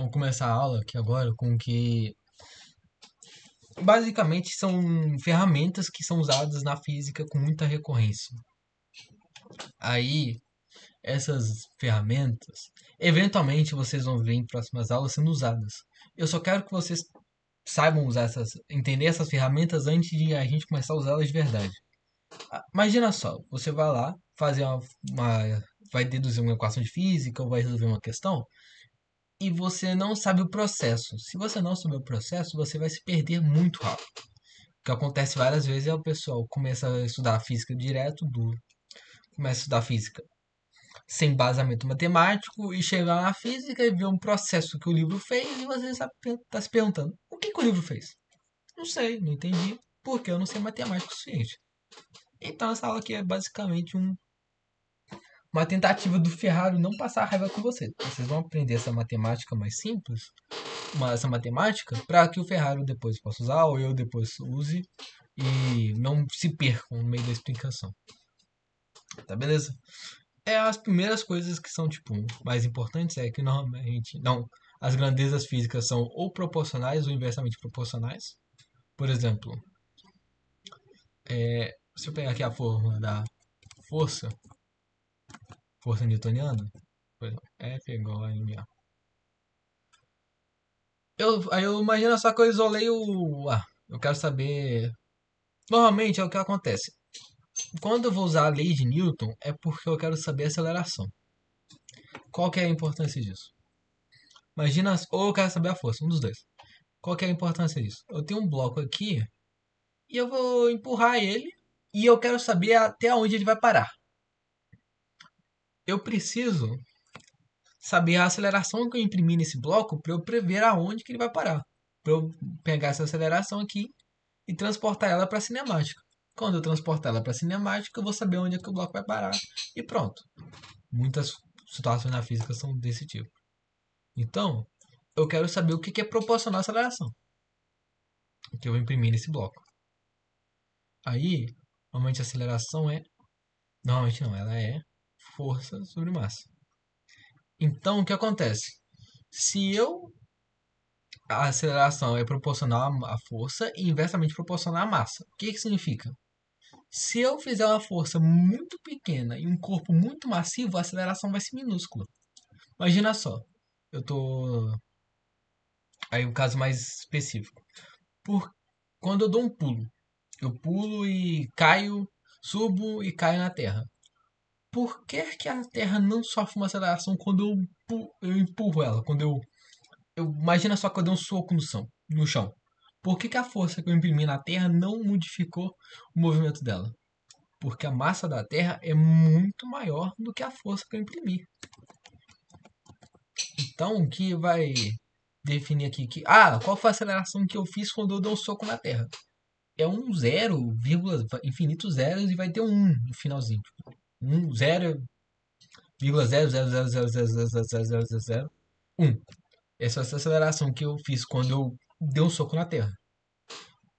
Vamos começar a aula aqui agora com o que basicamente são ferramentas que são usadas na física com muita recorrência. Aí, essas ferramentas, eventualmente vocês vão ver em próximas aulas sendo usadas. Eu só quero que vocês saibam usar entender essas ferramentas antes de a gente começar a usá-las de verdade. Imagina só, você vai lá fazer vai deduzir uma equação de física ou vai resolver uma questão e você não sabe o processo. Se você não souber o processo, você vai se perder muito rápido. O que acontece várias vezes é o pessoal começa a estudar física começa a estudar física sem embasamento matemático e chega lá na física e vê um processo que o livro fez e você está se perguntando: o que o livro fez? Não sei, não entendi, porque eu não sei matemática o suficiente. Então essa aula aqui é basicamente uma tentativa do Ferrari não passar raiva com vocês. Vocês vão aprender essa matemática mais simples, essa matemática, para que o Ferrari depois possa usar ou eu depois use e não se percam no meio da explicação. Tá beleza? As primeiras coisas que são tipo mais importantes é que normalmente não, as grandezas físicas são ou proporcionais ou inversamente proporcionais. Por exemplo, se eu pegar aqui a fórmula da força, força newtoniana, por exemplo, F é igual a ma. Aí eu imagino só que eu isolei o A. Eu quero saber. Normalmente é o que acontece. Quando eu vou usar a lei de Newton, é porque eu quero saber a aceleração. Qual que é a importância disso? Imagina, ou eu quero saber a força, um dos dois. Qual que é a importância disso? Eu tenho um bloco aqui e eu vou empurrar ele e eu quero saber até onde ele vai parar. Eu preciso saber a aceleração que eu imprimi nesse bloco para eu prever aonde que ele vai parar. Para eu pegar essa aceleração aqui e transportar ela para a cinemática. Quando eu transportar ela para a cinemática, eu vou saber onde é que o bloco vai parar e pronto. Muitas situações na física são desse tipo. Então, eu quero saber o que é proporcional à aceleração que eu vou imprimir nesse bloco. Aí, normalmente a aceleração é... Normalmente não, ela é força sobre massa. Então, o que acontece? Se eu... A aceleração é proporcional à força e inversamente proporcional à massa. O que significa? Se eu fizer uma força muito pequena e um corpo muito massivo, a aceleração vai ser minúscula. Imagina só, eu tô... Aí um caso mais específico. Por... Quando eu dou um pulo, eu pulo e caio, subo e caio na terra. Por que a terra não sofre uma aceleração quando eu empurro ela? Imagina só que eu dei um soco no chão. Por que a força que eu imprimi na terra não modificou o movimento dela? Porque a massa da Terra é muito maior do que a força que eu imprimi. Então, o que vai definir aqui qual foi a aceleração que eu fiz quando eu dei um soco na Terra? É um zero, infinitos zeros e vai ter um no finalzinho. Um zero, vírgula zero, zero, zero, zero, zero, zero, zero, zero, zero, zero, zero, um. Essa é a aceleração que eu fiz quando eu dei um soco na Terra.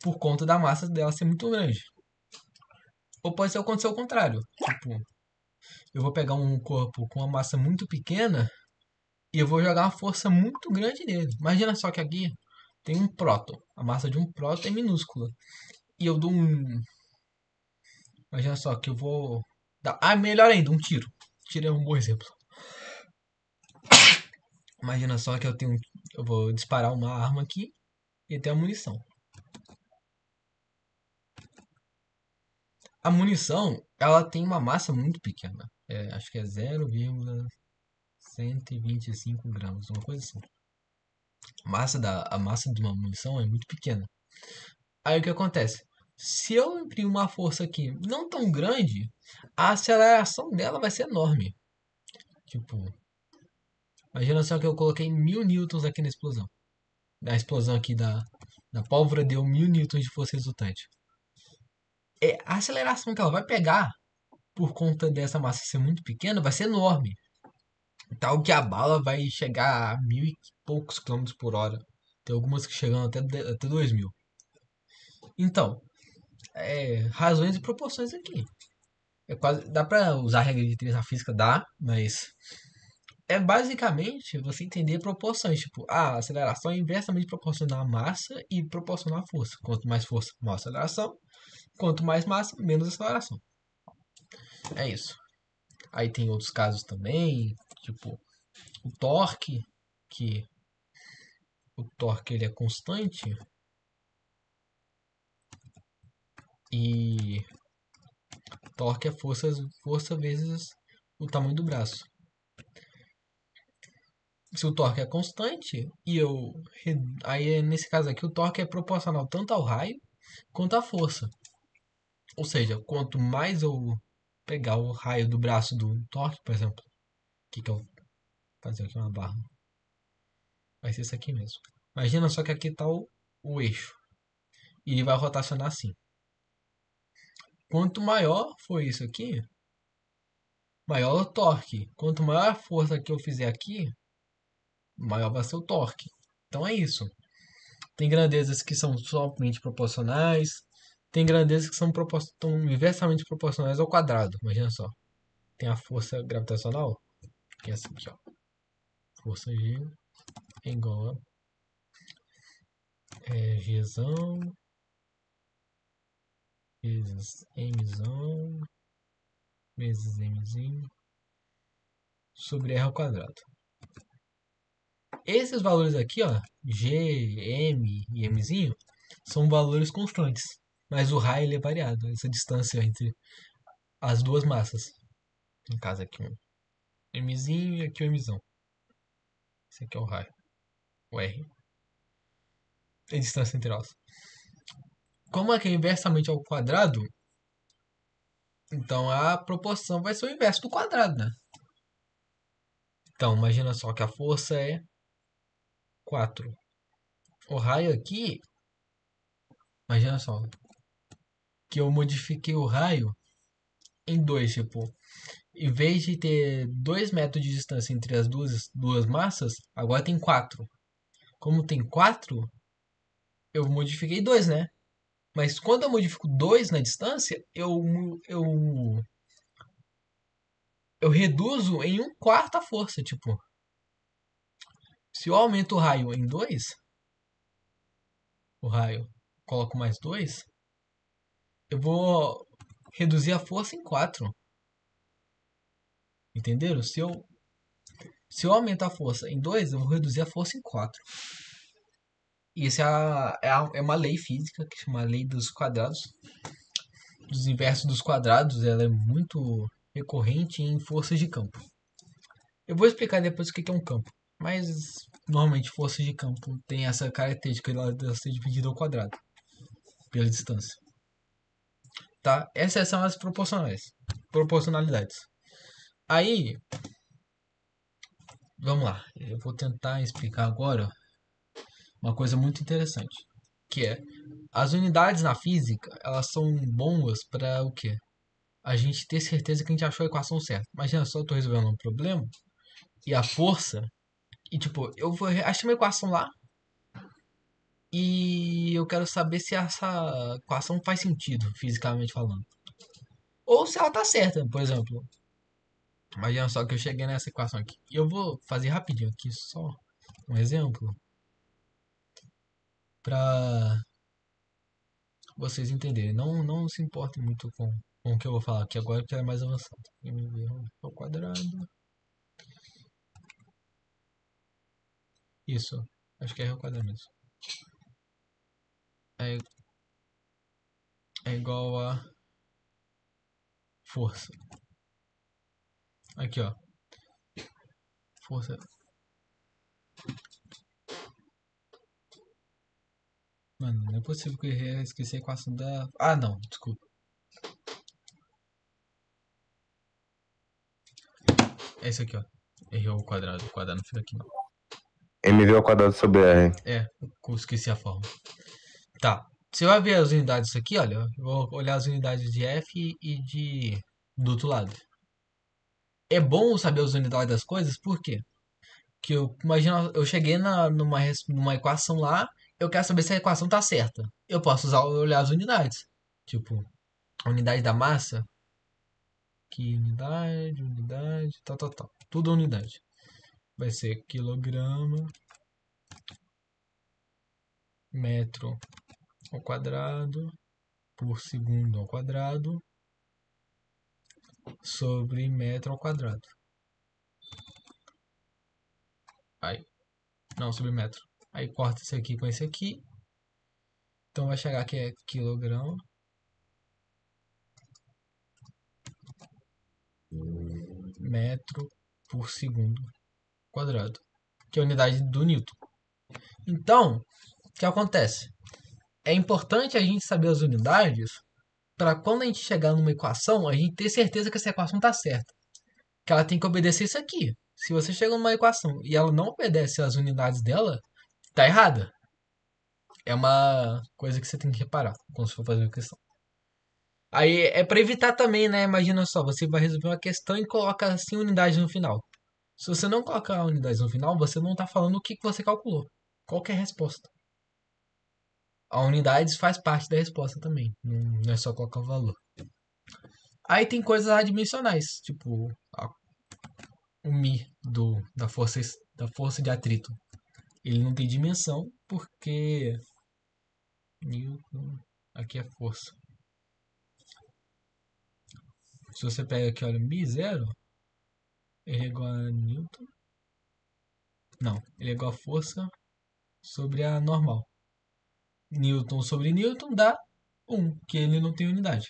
Por conta da massa dela ser muito grande. Ou pode acontecer o contrário. Tipo, eu vou pegar um corpo com uma massa muito pequena e eu vou jogar uma força muito grande nele. Imagina só que aqui tem um próton. A massa de um próton é minúscula. E eu dou um. Imagina só que eu vou dar. Melhor ainda, um tiro. Tiro é um bom exemplo. Imagina só que eu vou disparar uma arma aqui e tem a munição. A munição, ela tem uma massa muito pequena. Acho que é 0,125 gramas, uma coisa assim. A massa de uma munição é muito pequena. Aí o que acontece? Se eu imprimir uma força aqui não tão grande, a aceleração dela vai ser enorme. Tipo, imagina só que eu coloquei 1000 newtons aqui na explosão. A explosão aqui da pólvora deu 1000 newtons de força resultante. A aceleração que ela vai pegar por conta dessa massa ser muito pequena vai ser enorme. Tal que a bala vai chegar a 1000 e poucos quilômetros por hora. Tem algumas que chegam até 2000. Então, razões e proporções aqui. Dá pra usar a regra de três na física? Dá, mas É basicamente você entender proporções. Tipo, a aceleração é inversamente proporcional à massa e proporcional à força. Quanto mais força, maior aceleração. Quanto mais massa, menos aceleração. É isso. Aí tem outros casos também, tipo o torque, que o torque ele é constante e torque é força vezes o tamanho do braço. Se o torque é constante e aí nesse caso aqui o torque é proporcional tanto ao raio quanto à força. Ou seja, quanto mais eu pegar o raio do braço do torque, por exemplo, que eu vou fazer aqui uma barra, vai ser isso aqui mesmo. Imagina só que aqui está o eixo e ele vai rotacionar assim. Quanto maior for isso aqui, maior o torque. Quanto maior a força que eu fizer aqui, maior vai ser o torque. Então é isso. Tem grandezas que são somente proporcionais, tem grandezas que estão inversamente proporcionais ao quadrado. Imagina só. Tem a força gravitacional, que é essa aqui, ó. Força G é igual a Gzão vezes Mzão vezes Mzinho sobre R ao quadrado. Esses valores aqui, ó, G, M e Mzinho, são valores constantes. Mas o raio ele é variado, essa distância entre as duas massas. No caso aqui um Mzinho e aqui o Mzão. Esse aqui é o raio, o R. É a distância entre elas. Como aqui é inversamente ao quadrado, então a proporção vai ser o inverso do quadrado, né? Então, imagina só que a força é 4. O raio aqui, imagina só, que eu modifiquei o raio em 2, tipo, em vez de ter 2 metros de distância entre as duas massas, agora tem 4. Como tem 4, eu modifiquei 2, né? Mas quando eu modifico 2 na distância, eu reduzo em um quarto a força. Tipo, se eu aumento o raio em 2, o raio coloco mais 2, eu vou reduzir a força em 4. Entenderam? Se eu aumentar a força em 2, eu vou reduzir a força em 4. E isso é uma lei física, que chama lei dos quadrados, dos inversos dos quadrados. Ela é muito recorrente em forças de campo. Eu vou explicar depois o que é um campo. Mas, normalmente, forças de campo tem essa característica de ela ser dividida ao quadrado, pela distância. Tá? Essas são as proporcionalidades. Aí, vamos lá. Eu vou tentar explicar agora uma coisa muito interessante, que é as unidades na física, elas são boas para o quê? A gente ter certeza que a gente achou a equação certa. Imagina só, eu tô resolvendo um problema e a força, e tipo, achei uma equação lá e eu quero saber se essa equação faz sentido, fisicamente falando. Ou se ela tá certa, por exemplo. Imagina só que eu cheguei nessa equação aqui. E eu vou fazer rapidinho aqui só um exemplo para vocês entenderem. Não se importem muito com o que eu vou falar aqui agora, que é mais avançado. MV ao quadrado. Isso. Acho que é ao quadrado mesmo. É, é igual a força. Aqui, ó. Força. Mano, não é possível que eu esqueci a equação da... Ah, não. Desculpa. É esse aqui, ó. Errei o quadrado. O quadrado não fica aqui, não. MV ao quadrado sobre R. Eu esqueci a forma. Tá. Você vai ver as unidades aqui, olha. Eu vou olhar as unidades de F e do outro lado. É bom saber as unidades das coisas, por quê? Que imagina, eu cheguei numa equação lá, eu quero saber se a equação tá certa. Eu posso olhar as unidades. Tipo, a unidade da massa, que unidade, tal. Tudo unidade. vai ser quilograma metro ao quadrado por segundo ao quadrado sobre metro ao quadrado. Aí, não, sobre metro. Aí corta esse aqui com esse aqui. Então vai chegar aqui é quilograma metro por segundo quadrado, que é a unidade do Newton. Então, o que acontece? É importante a gente saber as unidades para quando a gente chegar numa equação, a gente ter certeza que essa equação está certa. Que ela tem que obedecer isso aqui. Se você chega numa equação e ela não obedece as unidades dela, tá errada. É uma coisa que você tem que reparar quando você for fazer uma questão. Aí é para evitar também, né? Imagina só, você vai resolver uma questão e coloca assim unidades no final. Se você não colocar unidades no final, você não está falando o que você calculou. Qual que é a resposta? A unidades faz parte da resposta também. Não é só colocar o valor. Aí tem coisas adimensionais, tipo o Mi da força de atrito. Ele não tem dimensão porque Newton aqui é força. Se você pega aqui, olha, Mi zero, ele é igual a Newton. Não, ele é igual a força sobre a normal. Newton sobre Newton dá 1, que ele não tem unidade.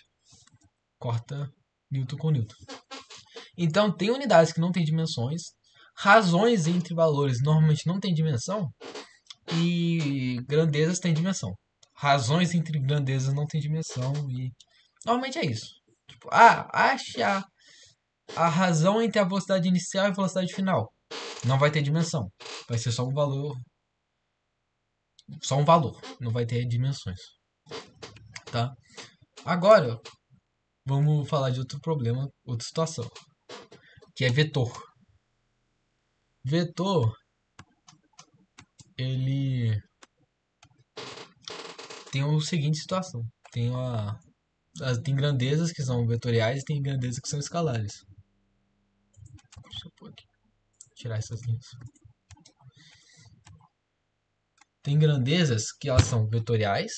Corta Newton com Newton. Então, tem unidades que não têm dimensões, razões entre valores normalmente não têm dimensão e grandezas têm dimensão. Razões entre grandezas não têm dimensão e normalmente é isso. Tipo, ache a razão entre a velocidade inicial e a velocidade final. Não vai ter dimensão. Vai ser só um valor. Só um valor. Não vai ter dimensões. Tá? Agora, vamos falar de outro problema, outra situação. Que é vetor. Vetor, ele tem a seguinte situação. Tem grandezas que são vetoriais e tem grandezas que são escalares. Deixa eu pôr aqui. Tirar essas linhas. Tem grandezas que elas são vetoriais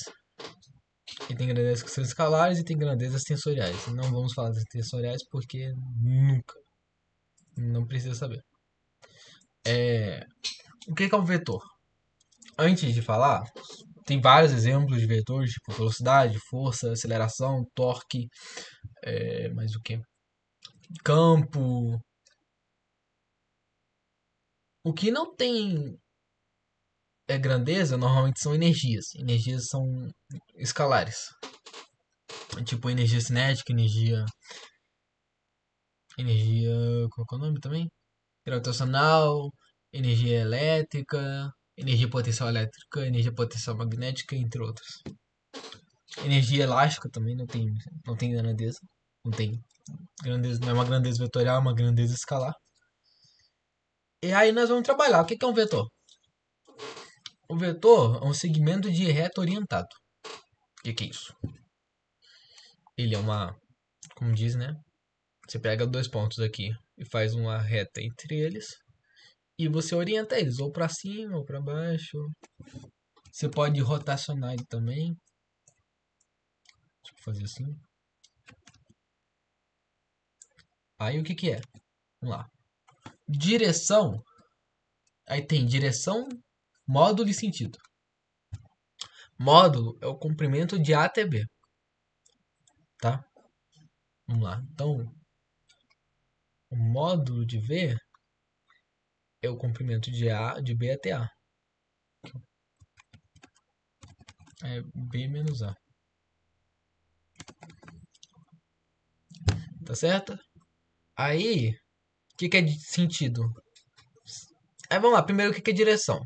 e tem grandezas que são escalares e tem grandezas tensoriais. Não vamos falar das tensoriais porque nunca. Não precisa saber. O que é um vetor? Antes de falar, tem vários exemplos de vetores, tipo velocidade, força, aceleração, torque, mais o que? Campo. O que não tem grandeza normalmente são energias. Energias são escalares. Tipo energia cinética, energia. Qual é o nome também? Gravitacional, energia elétrica, energia potencial elétrica, energia potencial magnética, entre outras. Energia elástica também não tem grandeza. Não tem grandeza, não é uma grandeza vetorial, é uma grandeza escalar. E aí nós vamos trabalhar. O que é um vetor? O vetor é um segmento de reta orientado. O que é isso? Ele é uma, como diz, né? Você pega dois pontos aqui e faz uma reta entre eles e você orienta eles ou para cima ou para baixo. Você pode rotacionar ele também. Deixa eu fazer assim. Aí o que que é? Vamos lá. Direção. Aí tem direção, módulo e sentido. Módulo é o comprimento de A até B. Tá? Vamos lá. Então, o módulo de V é o comprimento de B até A. É B menos A. Tá certo? Aí, o que é de sentido? Aí vamos lá, primeiro o que é direção?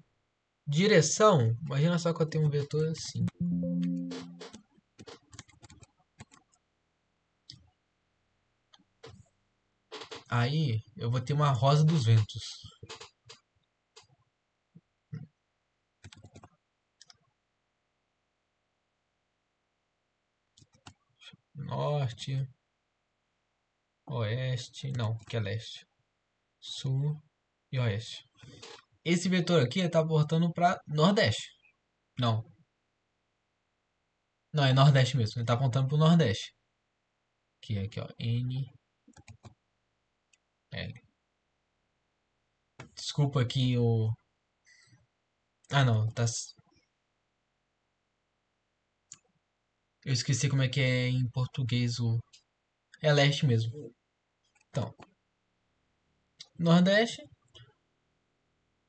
Direção, imagina só que eu tenho um vetor assim. Aí eu vou ter uma rosa dos ventos. Norte, oeste, não, que é leste. Sul e oeste. Esse vetor aqui está apontando para nordeste. Não. Não, é nordeste mesmo. Ele está apontando para o nordeste. Aqui, ó. N, L. Desculpa aqui o... Ah, não. Tá... Eu esqueci como é que é em português o... É leste mesmo. Então, nordeste.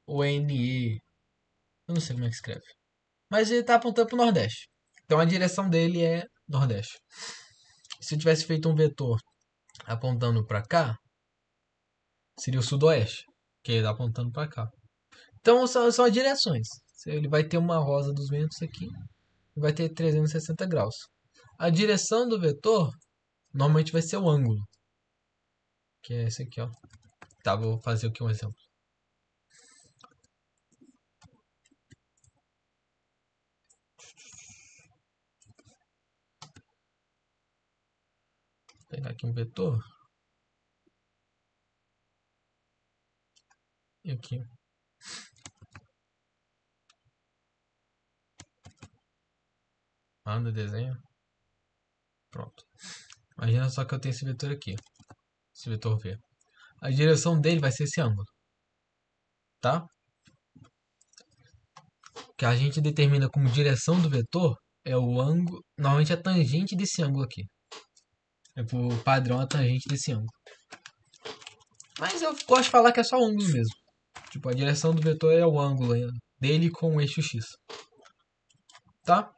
O NE... Eu não sei como é que escreve. Mas ele está apontando para o nordeste. Então a direção dele é nordeste. Se eu tivesse feito um vetor apontando para cá, seria o sudoeste, que ele está apontando para cá. Então são as direções. Ele vai ter uma rosa dos ventos aqui e vai ter 360 graus. A direção do vetor normalmente vai ser o ângulo, que é esse aqui, ó. Tá, vou fazer aqui um exemplo. Vou pegar aqui um vetor. E aqui. Manda desenho. Pronto. Imagina só que eu tenho esse vetor aqui. Esse vetor V. A direção dele vai ser esse ângulo. Tá? Que a gente determina como direção do vetor é o ângulo. Normalmente a tangente desse ângulo aqui. É por padrão a tangente desse ângulo. Mas eu gosto de falar que é só o ângulo mesmo. Tipo, a direção do vetor é o ângulo dele com o eixo X. Tá?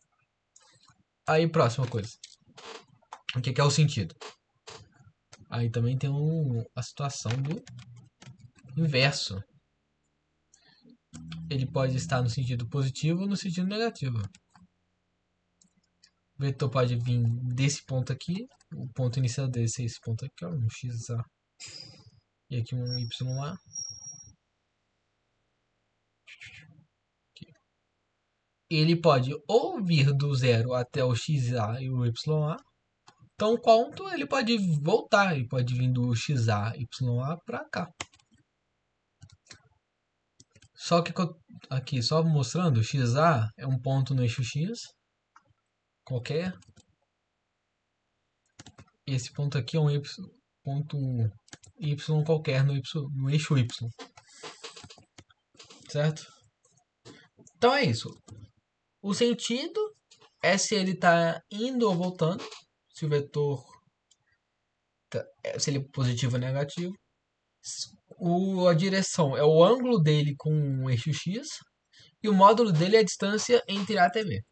Aí, próxima coisa. O que é o sentido? Aí também tem a situação do inverso. Ele pode estar no sentido positivo ou no sentido negativo. O vetor pode vir desse ponto aqui. O ponto inicial dele é esse ponto aqui, ó, um XA. E aqui um YA. Ele pode ou vir do zero até o XA e o YA. Então, quanto ele pode voltar, ele pode vir do XA, YA para cá. Só que aqui, só mostrando, XA é um ponto no eixo X, qualquer. Esse ponto aqui é um ponto Y qualquer no eixo Y. Certo? Então é isso. O sentido é se ele está indo ou voltando, se o vetor se ele é positivo ou negativo. A direção é o ângulo dele com o eixo X. E o módulo dele é a distância entre A e B.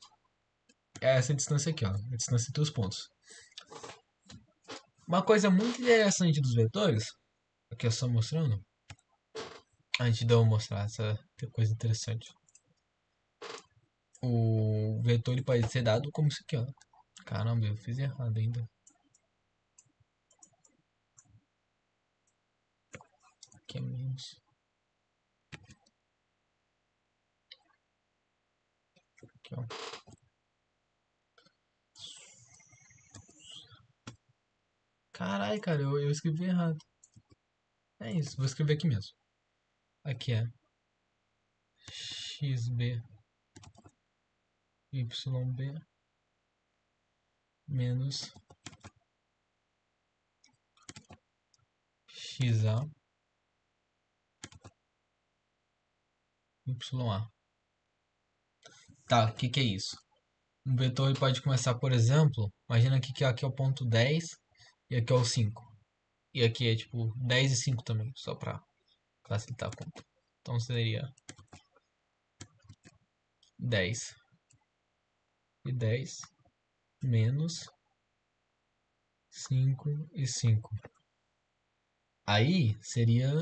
É essa distância aqui, ó. A distância entre os pontos. Uma coisa muito interessante dos vetores, aqui eu estou mostrando, antes de eu mostrar essa coisa interessante. O vetor ele pode ser dado como isso aqui, ó. Caramba, eu fiz errado ainda. Aqui é menos. Aqui, ó. Caralho, cara, eu escrevi errado. É isso, vou escrever aqui mesmo. Aqui é XB YB menos XA YA. Tá, o que é isso? Um vetor ele pode começar, por exemplo, imagina que aqui é o ponto 10 e aqui é o 5. E aqui é tipo 10 e 5 também, só para facilitar a conta. Então seria 10 e 10 menos 5 e 5. Aí seria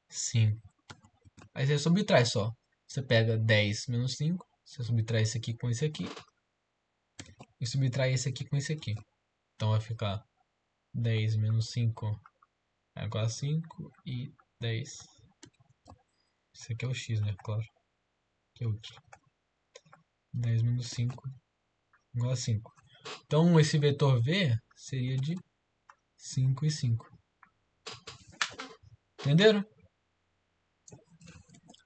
5. Aí você subtrai só. Você pega 10 menos 5, você subtrai esse aqui com esse aqui. E subtrai esse aqui com esse aqui. Então vai ficar 10 menos 5 é igual a 5 e 10. Esse aqui é o x, né? Claro. Aqui é o y. 10 menos 5 igual a 5. Então esse vetor V seria de 5 e 5. Entenderam?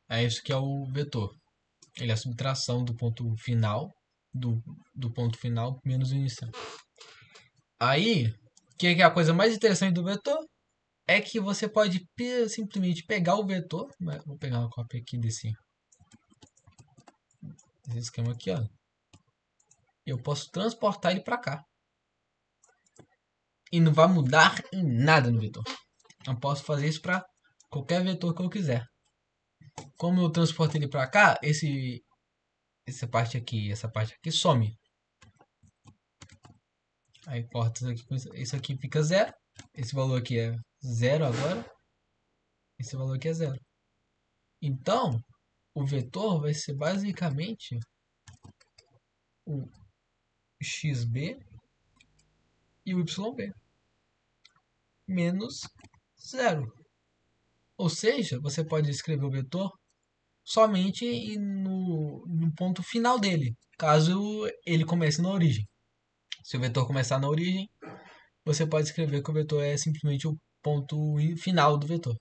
É isso que é o vetor. Ele é a subtração do ponto final, do ponto final menos o inicial. Aí, o que é a coisa mais interessante do vetor? É que você pode simplesmente pegar o vetor. Vou pegar uma cópia aqui desse esquema aqui, ó. Eu posso transportar ele para cá. E não vai mudar em nada no vetor. Eu posso fazer isso para qualquer vetor que eu quiser. Como eu transportei ele para cá, essa parte aqui some. Aí corta isso aqui fica zero. Esse valor aqui é zero agora. Esse valor aqui é zero. Então, o vetor vai ser basicamente o xb e o yb menos zero. Ou seja, você pode escrever o vetor somente no ponto final dele, caso ele comece na origem. Se o vetor começar na origem, você pode escrever que o vetor é simplesmente o ponto final do vetor,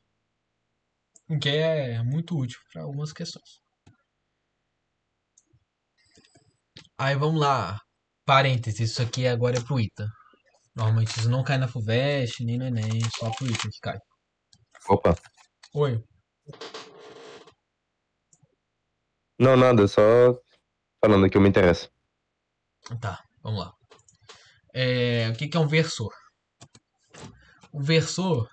o que é muito útil para algumas questões. Aí vamos lá, parênteses, isso aqui agora é pro ITA. Normalmente isso não cai na FUVEST, nem no Enem, só pro ITA que cai. Opa. Oi. Não, nada, só falando que eu me interesso. Tá, vamos lá. O que é um versor? O versor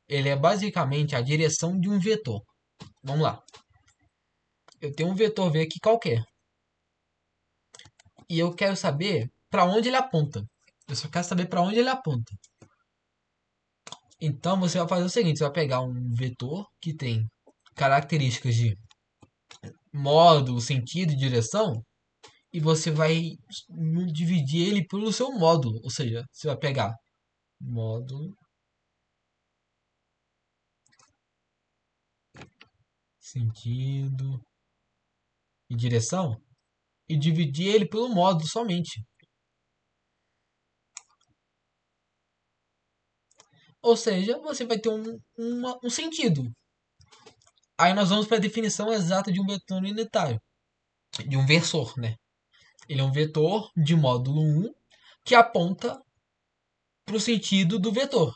ele é basicamente a direção de um vetor. Vamos lá. Eu tenho um vetor V aqui qualquer. E eu quero saber para onde ele aponta. Eu só quero saber para onde ele aponta. Então você vai fazer o seguinte: você vai pegar um vetor que tem características de modo, sentido e direção. E você vai dividir ele pelo seu módulo. Ou seja, você vai pegar módulo, sentido e direção e dividir ele pelo módulo somente. Ou seja, você vai ter um sentido. Aí nós vamos para a definição exata de um vetor unitário, de um versor, né? Ele é um vetor de módulo 1 que aponta para o sentido do vetor.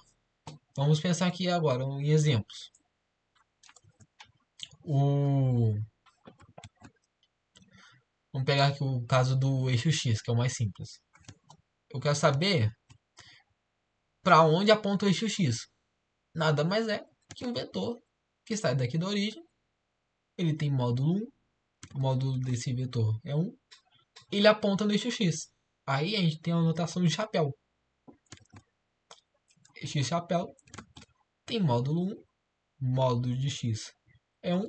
Vamos pensar aqui agora em exemplos. Vamos pegar aqui o caso do eixo X, que é o mais simples. Eu quero saber para onde aponta o eixo X. Nada mais é que um vetor que sai daqui da origem. Ele tem módulo 1. O módulo desse vetor é 1. Ele aponta no eixo X. Aí a gente tem a notação de chapéu. X chapéu tem módulo 1. Módulo de X é 1.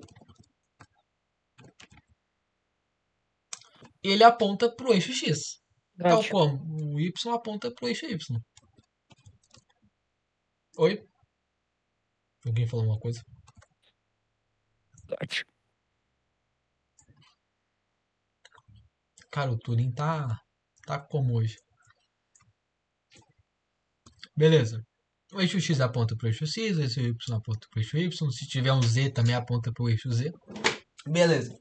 Ele aponta para o eixo X. Tal como o Y aponta para o eixo Y. Oi? Alguém falou uma coisa? Cara, o Turing tá como hoje. Beleza. O eixo X aponta para o eixo X, o eixo Y aponta para o eixo Y. Se tiver um Z, também aponta para o eixo Z. Beleza.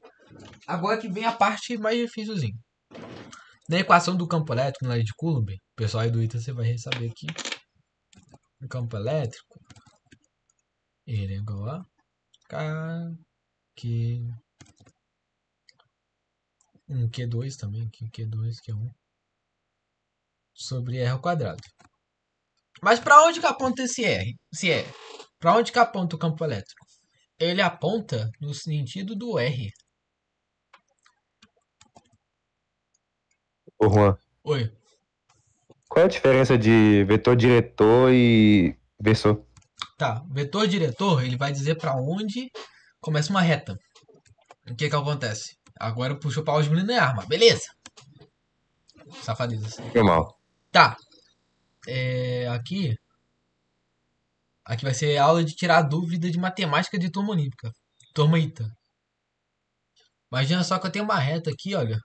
Agora que vem a parte mais dificilzinha. Na equação do campo elétrico, na lei de Coulomb, o pessoal aí do ITA você vai saber aqui. O campo elétrico, ele é igual a K, Q, um Q2 também, aqui, Q2, Q1, sobre R ao quadrado. Mas para onde que aponta esse R? Se é, para onde que aponta o campo elétrico? Ele aponta no sentido do R. Ô, Juan, Oi. qual é a diferença de vetor diretor e versor? Tá, vetor diretor, ele vai dizer para onde começa uma reta. O que que acontece? Agora puxou para álgebra linear, mas beleza. Safadeza. Foi mal. Tá. Aqui vai ser aula de tirar dúvida de matemática de turma olímpica. Turma ITA. Imagina só que eu tenho uma reta aqui, olha.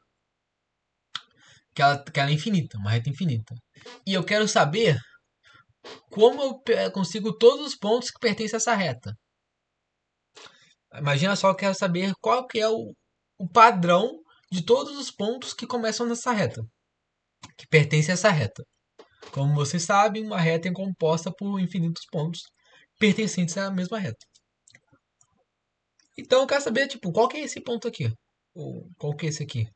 Que ela é infinita, uma reta infinita. E eu quero saber Como eu consigo todos os pontos que pertencem a essa reta? Imagina só, eu quero saber qual que é o padrão de todos os pontos que começam nessa reta, que pertencem a essa reta. Como vocês sabem, uma reta é composta por infinitos pontos pertencentes à mesma reta. Então eu quero saber, tipo, qual que é esse ponto aqui? Ou qual que é esse aqui?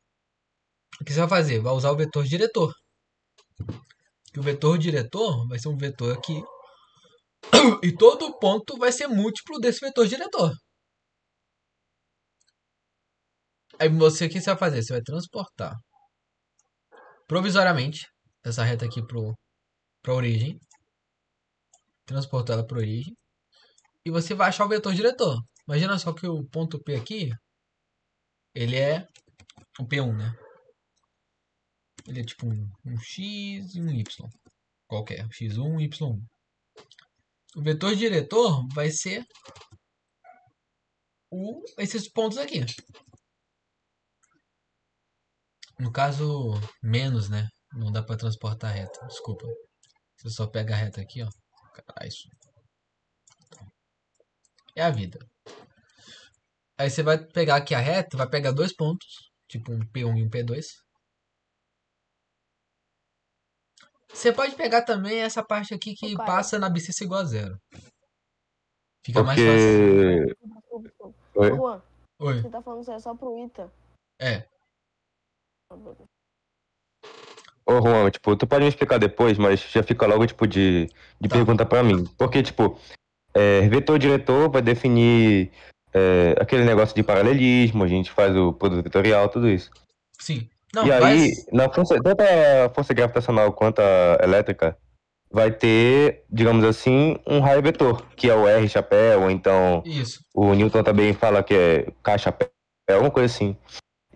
O que você vai fazer? Vai usar o vetor diretor. Que o vetor diretor vai ser um vetor aqui. E todo ponto vai ser múltiplo desse vetor diretor. Aí você, o que você vai fazer? Você vai transportar provisoriamente essa reta aqui para a origem. Transportar ela para a origem. E você vai achar o vetor diretor. Imagina só que o ponto P aqui, ele é o P1, né? Ele é tipo um X e um Y. Qualquer. X1 e Y1. O vetor diretor vai ser esses pontos aqui. No caso, menos, né? Não dá pra transportar reta. Desculpa. Você só pega a reta aqui, ó. Caralho, isso. É a vida. Aí você vai pegar aqui a reta, vai pegar dois pontos. Tipo um P1 e um P2. Você pode pegar também essa parte aqui Ô, que Caio, passa na abscissa igual a zero. Fica mais fácil. Porque. ô, Oi? Juan, Oi. você tá falando isso aí só pro Ita. É. Ô, Juan, tipo, tu pode me explicar depois, mas já fica logo, tipo, de Tá. pergunta pra mim. Porque, tipo, vetor diretor vai definir aquele negócio de paralelismo, a gente faz o produto vetorial, tudo isso. Sim. E Não, vai. aí, na força, tanto a força gravitacional quanto a elétrica, vai ter, digamos assim, um raio vetor, que é o R chapéu, ou então Isso. o Newton também fala que é K chapéu, alguma coisa assim.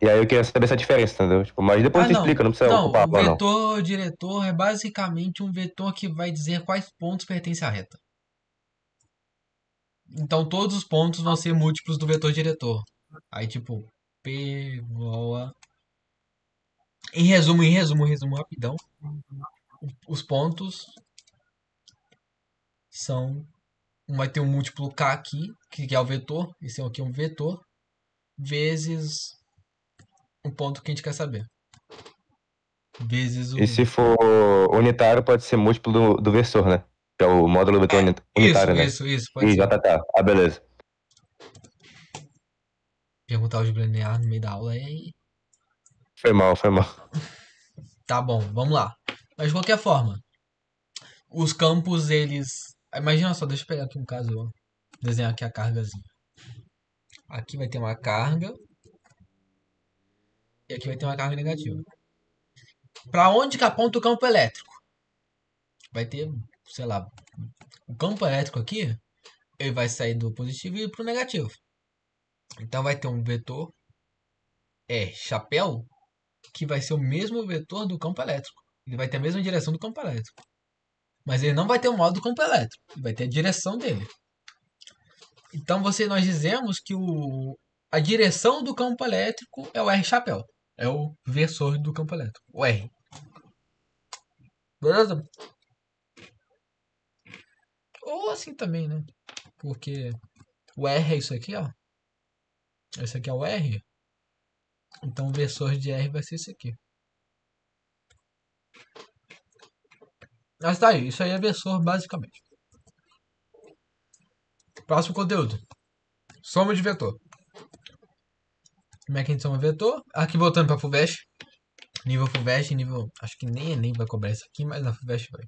E aí eu queria saber essa diferença, entendeu? Tipo, mas depois Ah, você não. explica, não precisa Não, ocupar o lá, não. vetor diretor é basicamente um vetor que vai dizer quais pontos pertencem à reta. Então todos os pontos vão ser múltiplos do vetor diretor. Aí tipo, P igual a... Em resumo rapidão. Os pontos são... Vai ter um múltiplo K aqui, que é o vetor. Esse aqui é um vetor. Vezes o ponto que a gente quer saber. Vezes E o... se for unitário, pode ser múltiplo do versor, né? Que é o módulo vetor Isso, unitário, né? isso, isso. Pode E ser. JK. Ah, beleza. Perguntar álgebra linear no meio da aula é... Foi mal, foi mal. Tá bom, vamos lá. Mas de qualquer forma, os campos, eles... Imagina só, deixa eu pegar aqui um caso, ó. Desenhar aqui a cargazinha. Aqui vai ter uma carga e aqui vai ter uma carga negativa. Para onde que aponta o campo elétrico? Vai ter, sei lá, o campo elétrico aqui, ele vai sair do positivo e ir para o negativo. Então vai ter um vetor chapéu, que vai ser o mesmo vetor do campo elétrico. Ele vai ter a mesma direção do campo elétrico. Mas ele não vai ter o modo do campo elétrico. Ele vai ter a direção dele. Então nós dizemos que a direção do campo elétrico é o R chapéu. É o versor do campo elétrico. O R. Beleza? Ou assim também, né? Porque o R é isso aqui, ó. Esse aqui é o R. Então o versor de R vai ser esse aqui. Mas tá aí. Isso aí é versor basicamente. Próximo conteúdo. Soma de vetor. Como é que a gente soma vetor? Aqui voltando pra FUVEST. Nível FUVEST, nível... Acho que nem Enem vai cobrar isso aqui, mas na FUVEST vai.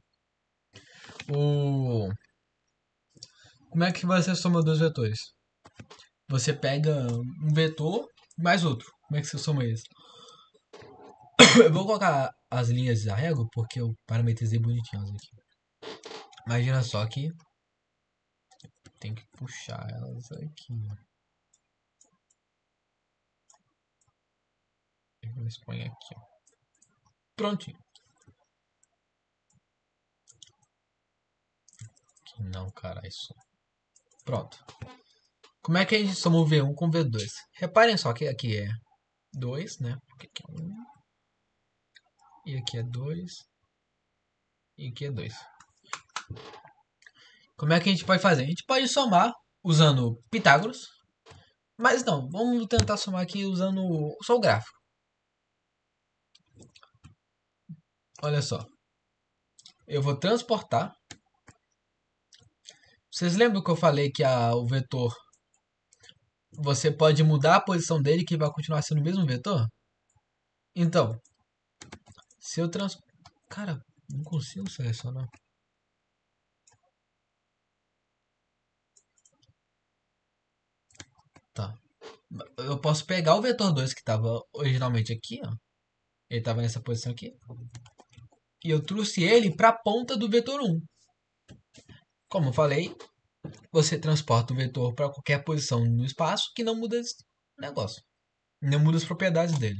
Como é que vai ser a soma dos vetores? Você pega um vetor mais outro. Como é que você soma isso? Eu vou colocar as linhas de arrego porque eu parametrizei bonitinho aqui. Imagina só que tem que puxar elas aqui. Eles põem aqui. Prontinho. Aqui não, cara, isso. Pronto. Como é que a gente soma o V1 com o V2? Reparem só que aqui é 2, né? Porque aqui é 1. E aqui é 2. E aqui é 2. Como é que a gente pode fazer? A gente pode somar usando Pitágoras, mas não, vamos tentar somar aqui usando só o gráfico. Olha só, eu vou transportar. Vocês lembram que eu falei que o vetor, você pode mudar a posição dele que vai continuar sendo o mesmo vetor? Então, se eu trans... Cara, não consigo selecionar. Tá. Eu posso pegar o vetor 2 que estava originalmente aqui, ó. Ele estava nessa posição aqui. E eu trouxe ele para a ponta do vetor 1. Como eu falei, você transporta o vetor para qualquer posição no espaço que não muda esse negócio. Não muda as propriedades dele.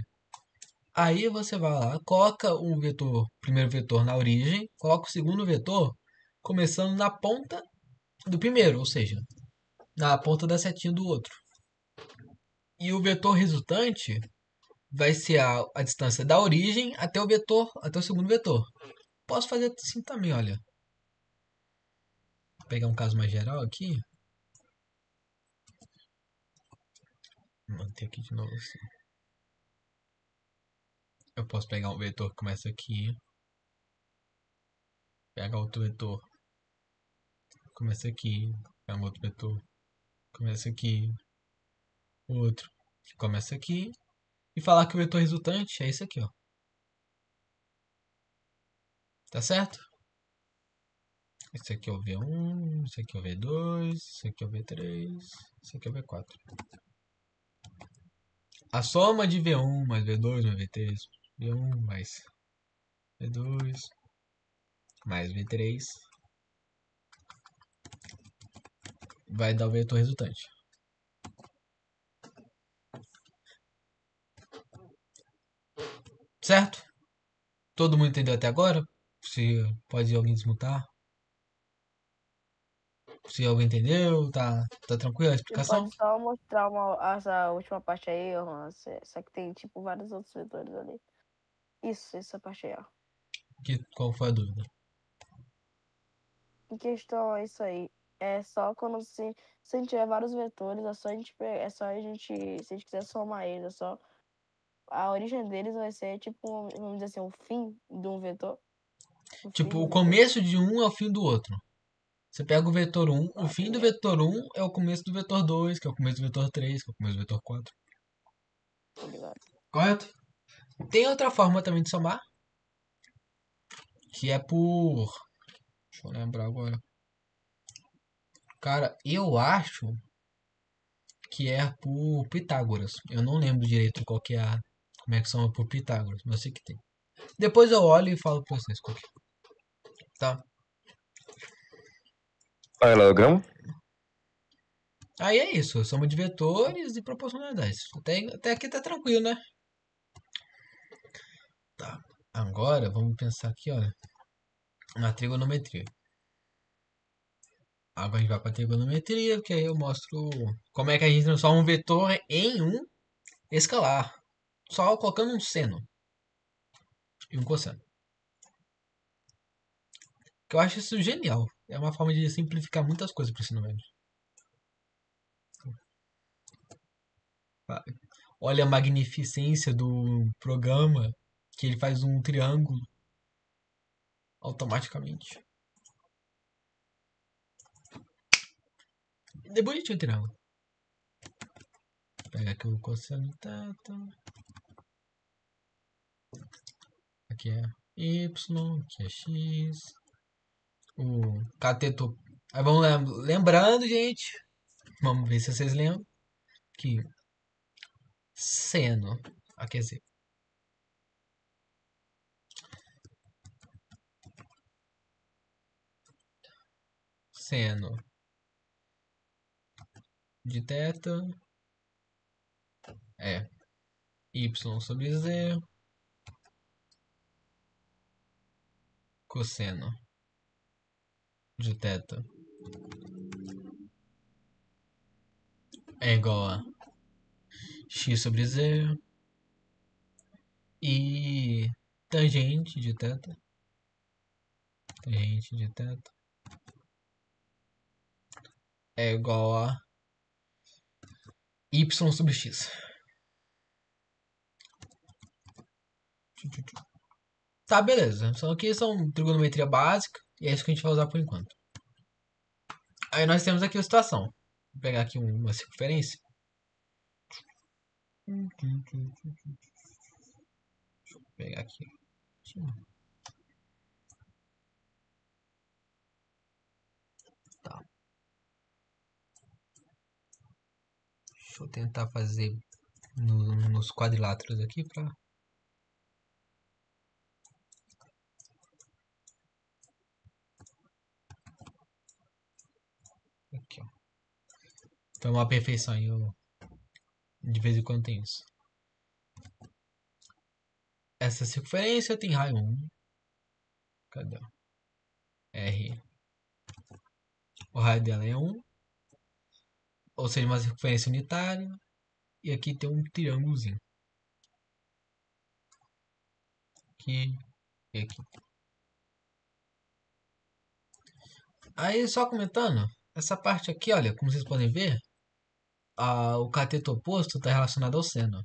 Aí você vai lá, coloca o vetor, primeiro vetor na origem, coloca o segundo vetor começando na ponta do primeiro, ou seja, na ponta da setinha do outro. E o vetor resultante vai ser a distância da origem até o vetor, até o segundo vetor. Posso fazer assim também, olha. Vou pegar um caso mais geral aqui. Vou manter aqui de novo assim. Eu posso pegar um vetor que começa aqui. Pega outro vetor. Começa aqui. Pega um outro vetor. Começa aqui. Outro. Começa aqui. E falar que o vetor resultante é esse aqui, ó. Tá certo? Esse aqui é o V1, esse aqui é o V2, esse aqui é o V3, esse aqui é o V4. A soma de V1 mais V2 mais V3, V1 mais V2 mais V3 vai dar o vetor resultante. Certo? Todo mundo entendeu até agora? Se pode alguém desmutar? Se alguém entendeu, tá tranquila a Você explicação? pode só mostrar essa última parte aí, Juan. Só que tem, tipo, vários outros vetores ali. Isso, essa parte aí, ó. Qual foi a dúvida? Em questão é isso aí. É só quando se a gente tiver vários vetores, é só a gente, se a gente quiser somar eles, é só a origem deles vai ser tipo, vamos dizer assim, o fim de um vetor. O fim Tipo, do o vetor. começo de um é o fim do outro. Você pega o vetor 1, o Ah, fim do entendi. vetor 1 é o começo do vetor 2, que é o começo do vetor 3, que é o começo do vetor 4. Tô ligado. Correto? Tem outra forma também de somar, que é por... Deixa eu lembrar agora. Cara, eu acho que é por Pitágoras. Eu não lembro direito qual que é como é que soma por Pitágoras, mas eu sei que tem. Depois eu olho e falo pra vocês qual que é. Tá? Paralelogramo? Aí é isso, soma de vetores e proporcionalidades. Até aqui tá tranquilo, né? Tá. Agora vamos pensar aqui, olha, na trigonometria. Agora a gente vai pra trigonometria, porque aí eu mostro como é que a gente transforma um vetor em um escalar. Só colocando um seno e um cosseno. Que eu acho isso genial. É uma forma de simplificar muitas coisas para o ensino médio. Olha a magnificência do programa, que ele faz um triângulo automaticamente. É bonitinho o triângulo. Pega aqui o cosseno teta. Aqui é y, aqui é x. O cateto. Aí vamos lembrando, gente. Vamos ver se vocês lembram. Que seno. Quer dizer, seno de teta é y sobre z cosseno de teta é igual a x sobre z e tangente de teta é igual a y sobre x. Tá, beleza. Isso aqui são trigonometria básica e é isso que a gente vai usar por enquanto. Aí nós temos aqui a situação. Vou pegar aqui uma circunferência. Deixa eu pegar aqui. Tá. Deixa eu tentar fazer nos quadriláteros aqui pra... Aqui, ó. Então é uma perfeição aí. De vez em quando tem isso. Essa circunferência tem raio 1. Cadê? R. O raio dela é 1. Ou seja, uma circunferência unitária. E aqui tem um triângulozinho. Aqui e aqui. Aí, só comentando. Essa parte aqui, olha, como vocês podem ver. O cateto oposto está relacionado ao seno.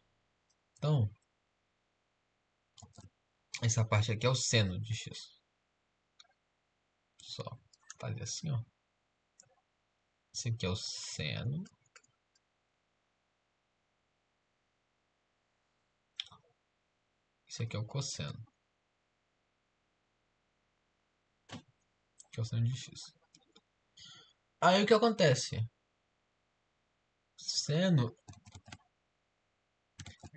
Então, essa parte aqui é o seno de x. Só fazer assim, ó. Esse aqui é o seno. Esse aqui é o cosseno. Que é o seno de x. Aí o que acontece? Seno.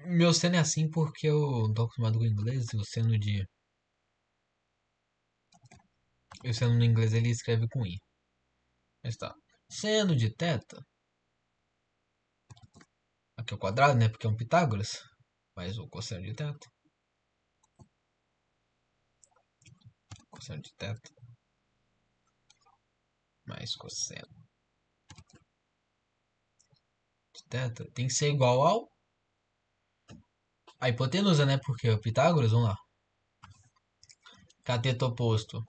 Meu seno é assim porque eu não tô acostumado com o inglês. O seno de. O seno no inglês ele escreve com i. Mas tá. Seno de θ. Aqui é o quadrado, né? Porque é um Pitágoras. Mas o cosseno de θ. Cosseno de θ. Mais cosseno de θ tem que ser igual ao a hipotenusa, né? Porque o Pitágoras, vamos lá. Cateto oposto.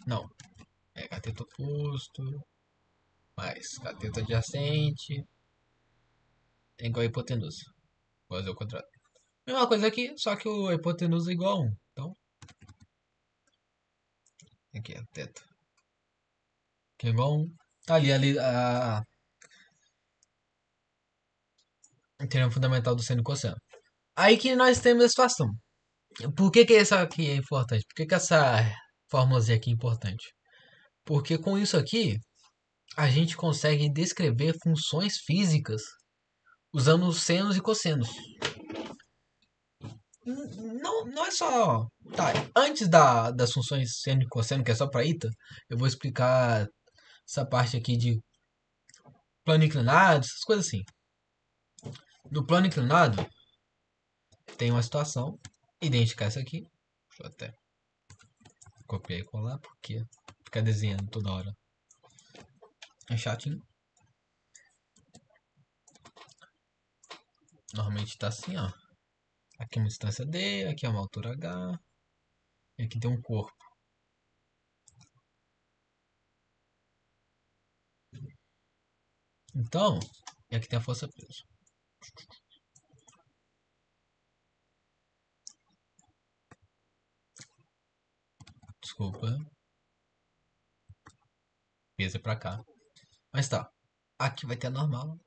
Não. É cateto oposto. Mais cateto adjacente. É igual a hipotenusa. Vou fazer o quadrado. Mesma coisa aqui, só que o hipotenusa é igual a 1. Então. Aqui é θ. Que é igual a 1. Tá ali a teorema fundamental do seno e cosseno. Aí que nós temos a situação. Por que essa aqui é importante? Por que essa fórmulazinha aqui é importante? Porque com isso aqui, a gente consegue descrever funções físicas usando senos e cossenos. Não é só... Tá, antes das funções seno e cosseno, que é só para ita, eu vou explicar essa parte aqui de plano inclinado, essas coisas assim. No plano inclinado, tem uma situação idêntica a essa aqui. Deixa eu até copiar e colar, porque ficar desenhando toda hora é chatinho. Normalmente tá assim, ó. Aqui é uma distância D, aqui é uma altura H. E aqui tem um corpo. Então, e aqui tem a força peso. Desculpa. Peso é pra cá. Mas tá. Aqui vai ter a normal.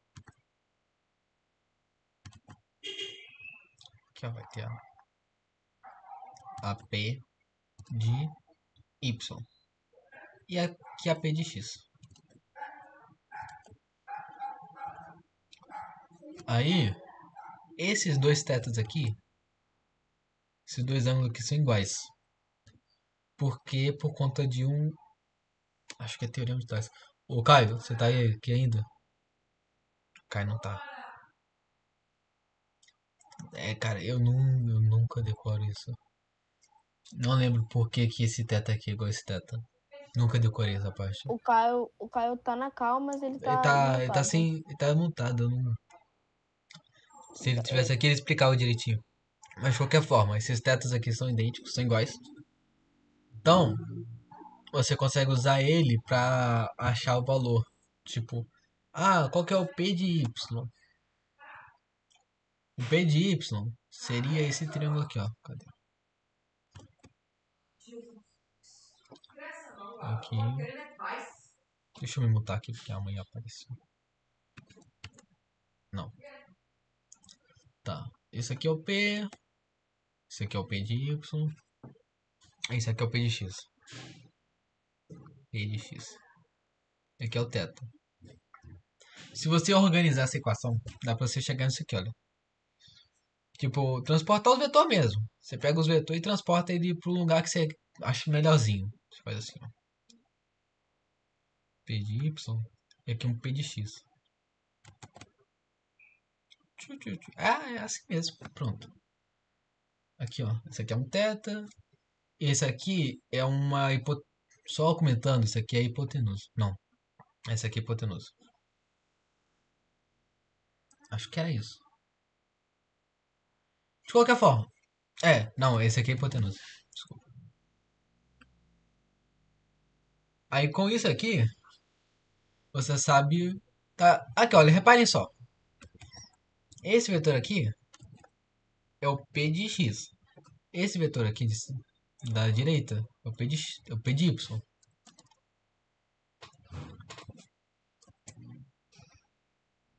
Aqui ó, vai ter a P de Y. E aqui a P de X. Aí, esses dois tetas aqui, esses dois ângulos aqui são iguais. Porque por conta de um... Acho que é teorema de Tyson. Ô Caio, você tá aí aqui ainda? Caio não tá. É, cara, eu nunca decoro isso. Não lembro por que esse teta aqui é igual a esse teta. Nunca decorei essa parte. O Caio tá na cal, mas ele tá Ele tá mutado. sem. Ele tá mutado. Se ele tivesse aqui, ele explicava direitinho. Mas de qualquer forma, esses tetas aqui são idênticos, são iguais. Então, você consegue usar ele pra achar o valor. Tipo, qual que é o P de Y? O P de Y seria esse triângulo aqui, ó. Cadê? Aqui. Deixa eu me mutar aqui porque amanhã apareceu. Não. Tá. Esse aqui é o P. Esse aqui é o P de Y. Esse aqui é o P de X. P de X. Aqui é o θ. Se você organizar essa equação, dá pra você chegar nisso aqui, olha. Tipo, transportar os vetores mesmo. Você pega os vetores e transporta ele pro lugar que você acha melhorzinho. Você faz assim, ó. P de Y. E aqui um P de X. É assim mesmo. Pronto. Aqui, ó. Esse aqui é um θ. Esse aqui é uma hipotenusa. Só comentando, isso aqui é hipotenusa. Não. Esse aqui é hipotenusa. Acho que era isso. De qualquer forma. Não, esse aqui é hipotenusa. Desculpa. Aí com isso aqui, você sabe. Tá. Aqui, olha, reparem só. Esse vetor aqui é o P de X. Esse vetor aqui da direita é o P de, é o P de Y.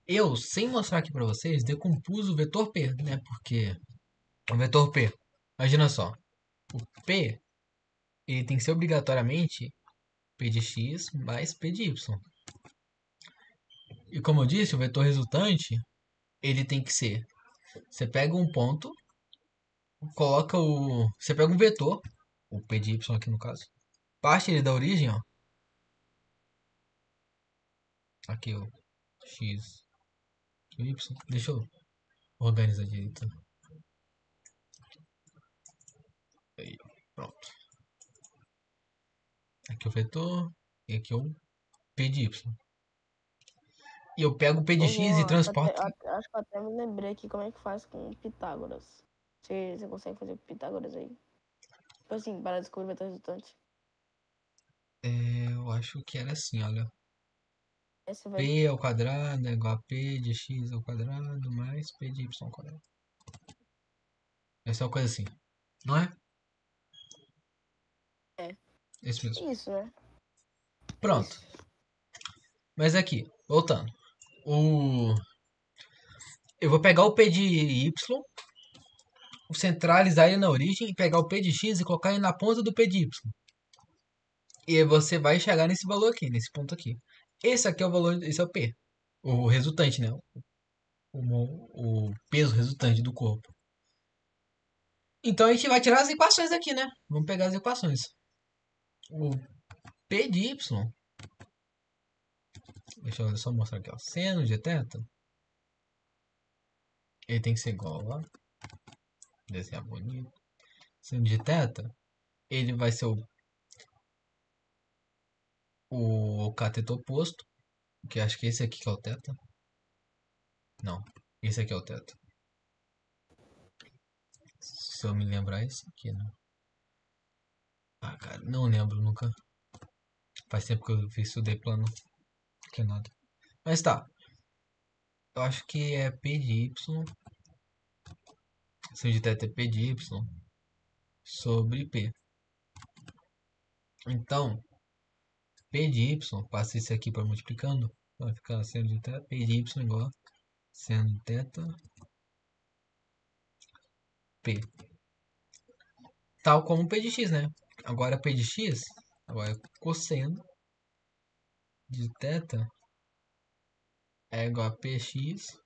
Eu, sem mostrar aqui pra vocês, decompus o vetor P, né? Porque o vetor P, imagina só. O P, ele tem que ser obrigatoriamente P de X mais P de Y. E como eu disse, o vetor resultante, ele tem que ser. Você pega um ponto, coloca o. Você pega um vetor, o P de Y aqui no caso, parte ele da origem, ó. Aqui o X, aqui o Y. Deixa eu organizar direito. Aí, ó. Pronto. Aqui o vetor e aqui o P de Y. E eu pego o P de Ô, X e João, transporto. acho que eu até me lembrei aqui como é que faz com Pitágoras. Você consegue fazer com Pitágoras aí? Tipo assim, para descobrir o vetor resultante. Eu acho que era assim, olha. Aí você vai. P ao quadrado é igual a P de X ao quadrado mais P de Y ao quadrado. Essa é uma coisa assim, não é? É. Esse mesmo. Isso, né? Pronto. Isso. Mas aqui, voltando. Eu vou pegar o P de Y, centralizar ele na origem e pegar o P de X e colocar ele na ponta do P de Y. E aí você vai chegar nesse valor aqui, nesse ponto aqui. Esse aqui é o valor, esse é o P. O resultante, né? O peso resultante do corpo. Então a gente vai tirar as equações aqui, né? Vamos pegar as equações. O P de Y. Deixa eu só mostrar aqui, ó. Seno de θ. Ele tem que ser igual a. Desenhar bonito. Seno de θ. Ele vai ser o cateto oposto. Que acho que esse aqui que é o θ. Não. Esse aqui é o θ. Se eu me lembrar, esse aqui, né? Cara, não lembro nunca. Faz tempo que eu estudei plano. Que nada. Mas tá. Eu acho que é P de Y. Seno de θ é P de Y sobre P. Então, P de Y, passa isso aqui para multiplicando. Vai ficar seno de θ, P de Y igual a seno de θ, P. Tal como P de X, né? Agora P de X, agora cosseno de θ é igual a Px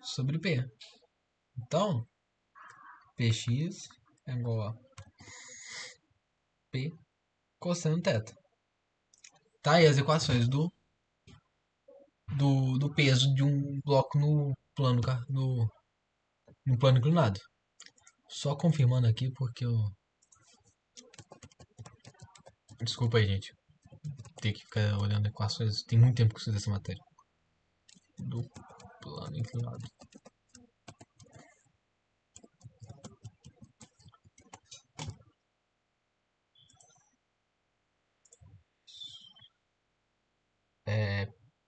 sobre P. Então, Px é igual a P cosseno θ. Tá aí as equações do peso de um bloco no plano inclinado. Só confirmando aqui porque eu. Desculpa aí, gente. Ter que ficar olhando equações. Tem muito tempo que eu estudo essa matéria. Do plano inclinado.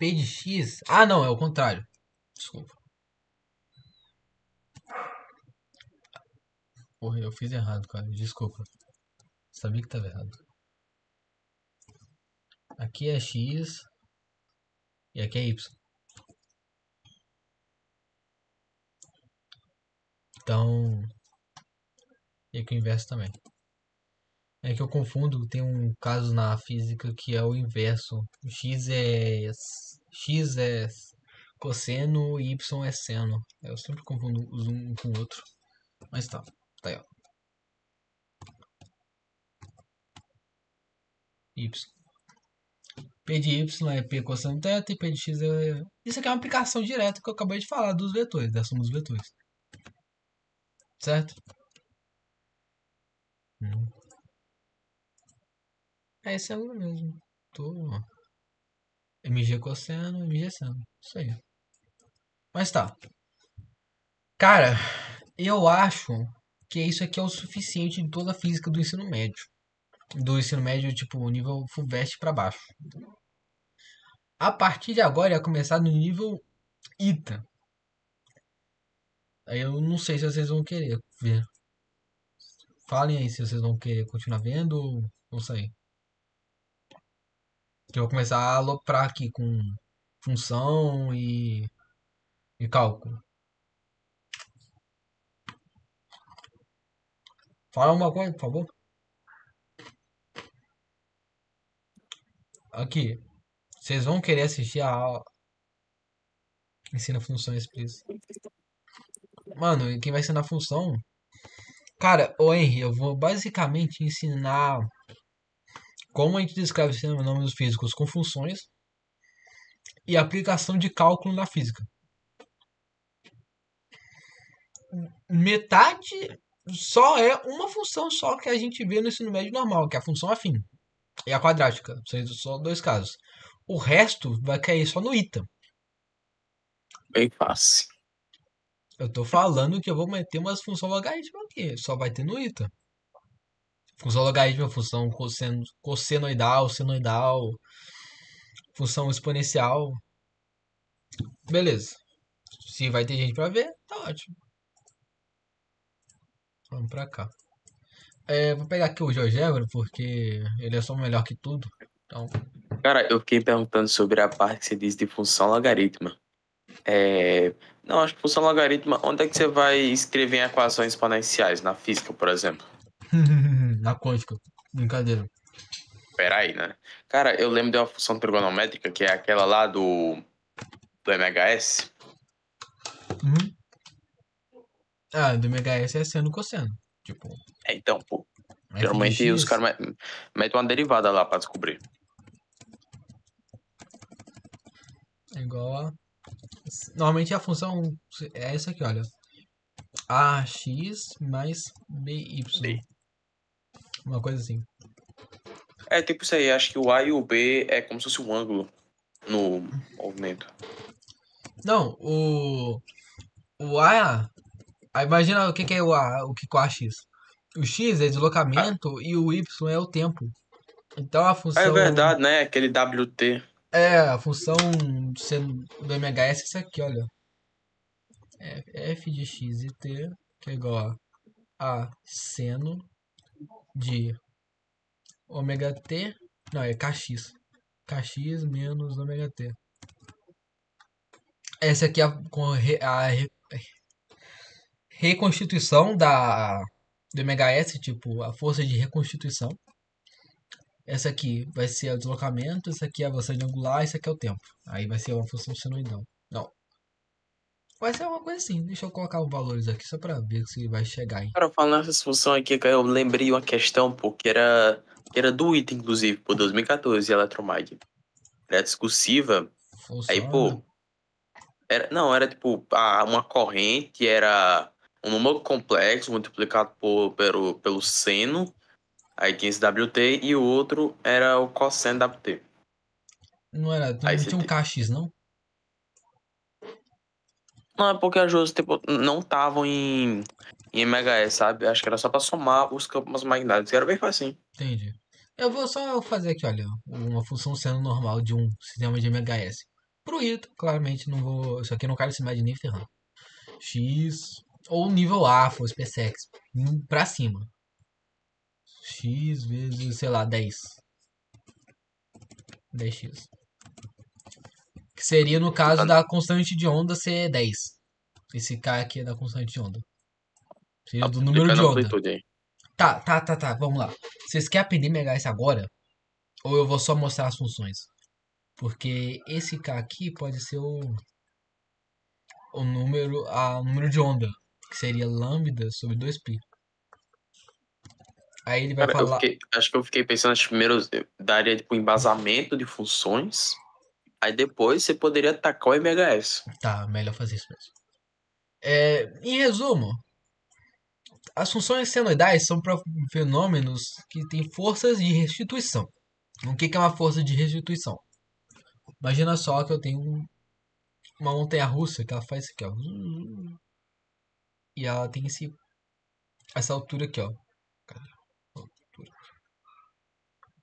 P de X... Ah, não, é o contrário. Desculpa. Porra, eu fiz errado, cara. Desculpa. Sabia que tava errado. Aqui é X e aqui é Y. Então... E aqui o inverso também. É que eu confundo, tem um caso na física que é o inverso. X é cosseno e Y é seno. Eu sempre confundo os um com o outro. Mas tá. Tá aí, ó. Y. P de Y é P cosseno θ e P de X é... Isso aqui é uma aplicação direta que eu acabei de falar dos vetores, da soma dos vetores. Certo? É esse ângulo mesmo. MG cosseno, MG seno. Isso aí. Mas tá. Cara, eu acho que isso aqui é o suficiente de toda a física do ensino médio. Do ensino médio, tipo, nível FUVEST pra baixo. A partir de agora ia começar no nível ITA. Aí eu não sei se vocês vão querer ver. Falem aí se vocês vão querer continuar vendo ou vão sair. Que eu vou começar a aloprar aqui com função e cálculo. Fala uma coisa, por favor. Aqui. Vocês vão querer assistir a aula. Ensina funções, please. Mano, quem vai ensinar função? Cara, ô Henry, eu vou basicamente ensinar como a gente descreve os fenômenos físicos com funções e aplicação de cálculo na física. Metade só é uma função só que a gente vê no ensino médio normal, que é a função afim. E a quadrática. São só dois casos. O resto vai cair só no ITA. Bem fácil. Eu tô falando que eu vou meter umas funções logarítmicas aqui. Só vai ter no ITA. Função logarítmica, função cossenoidal, senoidal, função exponencial. Beleza. Se vai ter gente pra ver, tá ótimo. Vamos pra cá. Vou pegar aqui o GeoGebra, porque ele é só melhor que tudo. Então, Cara, eu fiquei perguntando sobre a parte que você diz de função logarítmica. Não, acho que função logarítmica, onde é que você vai escrever em equações exponenciais? Na física, por exemplo? na quântica. Brincadeira. Peraí, né? Cara, eu lembro de uma função trigonométrica, que é aquela lá do MHS. Uhum. Do MHS é seno cosseno. Tipo, Então, pô, f geralmente de os x caras metem uma derivada lá pra descobrir. é igual a... Normalmente a função é essa aqui, olha. AX mais BY. B. Uma coisa assim. É tipo isso aí, acho que o A e o B é como se fosse um ângulo no movimento. Não, o A... Imagina o que é o A, o que é o AX. O X é deslocamento e o Y é o tempo. Então a Ah, é função... verdade, né? Aquele WT. A função do MHS é essa aqui, olha. F de x e t, que é igual a seno de ômega t, não, é kx. Kx menos ômega t. Essa aqui é a reconstituição do MHS, tipo, a força de reconstituição. Essa aqui vai ser o deslocamento, essa aqui é a velocidade angular, essa aqui é o tempo. Aí vai ser uma função senoidal. Não. Vai ser uma coisa assim. Deixa eu colocar os valores aqui só pra ver se vai chegar aí. Cara, falando nessa função aqui, cara, eu lembrei uma questão, pô, que era do ITA, inclusive, por 2014, Eletromag. Era discursiva. Aí, Funciona. pô, era tipo, uma corrente, era um número complexo multiplicado pelo seno. Aí tinha esse WT e o outro era o cosseno WT. Não era, Aí não você tinha um tem. KX, não? Não, é porque as duas, tipo, não estavam em MHS, sabe? Acho que era só pra somar os campos magnéticos. Era bem fácil. Entendi. Eu vou só fazer aqui, olha, uma função seno normal de um sistema de MHS. pro I, claramente não vou. Isso aqui não cai nesse de nível ferrando. X. Ou nível A, for SpaceX. Pra cima. X vezes, sei lá, 10. 10x. Que seria no caso da constante de onda ser 10. Esse K aqui é da constante de onda. Seria do número de Aplicando a onda. amplitude aí. Tá. Vamos lá. Vocês querem aprender MHS agora? Ou eu vou só mostrar as funções? Porque esse K aqui pode ser o número de onda. Que seria lambda sobre 2π. Aí ele vai Cara, falar. acho que eu fiquei pensando, acho que primeiro eu daria tipo, um embasamento de funções, aí depois você poderia atacar o MHS. Tá, melhor fazer isso mesmo. Em resumo, as funções senoidais são para fenômenos que têm forças de restituição. O que é uma força de restituição? Imagina só que eu tenho uma montanha-russa que ela faz isso aqui, ó. E ela tem essa altura aqui, ó.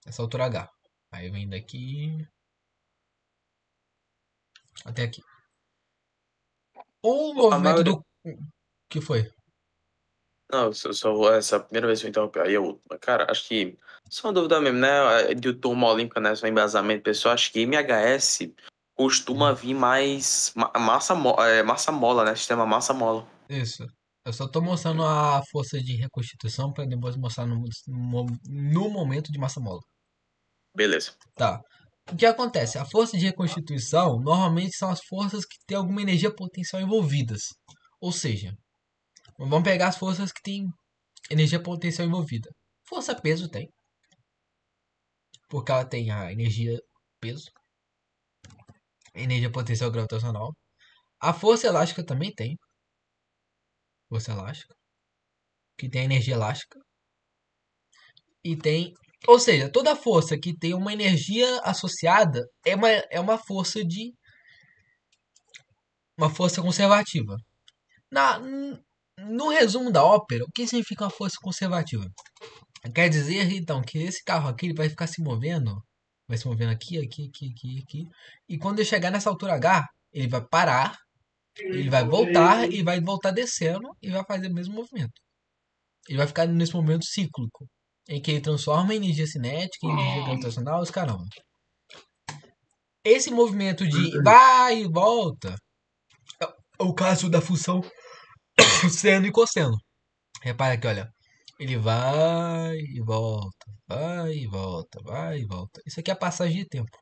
Essa altura H. Aí vem daqui até aqui. O movimento maioria- do... que foi? Não, só essa primeira vez que eu interrompi, aí a última. Cara, acho que, só uma dúvida mesmo, né? De turma olímpica, né? Só embasamento, pessoal, acho que MHS costuma vir mais massa mola, né? Sistema massa mola. Isso. Eu só tô mostrando a força de reconstituição para depois mostrar no momento de massa mola. Beleza. Tá. O que acontece? A força de reconstituição normalmente são as forças que têm alguma energia potencial envolvidas. Ou seja, vamos pegar as forças que têm energia potencial envolvida. Força peso tem. Porque ela tem a energia peso. Energia potencial gravitacional. A força elástica também tem. Força elástica. Que tem a energia elástica. E tem. Ou seja, toda força que tem uma energia associada é uma força de. Uma força conservativa. No resumo da ópera, o que significa uma força conservativa? Quer dizer, então, que esse carro aqui ele vai ficar se movendo. Vai se movendo aqui, aqui, aqui, aqui, aqui. E quando ele chegar nessa altura H, ele vai parar. Ele vai voltar e vai voltar descendo e vai fazer o mesmo movimento. Ele vai ficar nesse momento cíclico. Em que ele transforma em energia cinética, em energia gravitacional, os caramba. Esse movimento de vai e volta é o caso da função seno e cosseno. Repara aqui, olha. Ele vai e volta, vai e volta, vai e volta. Isso aqui é a passagem de tempo.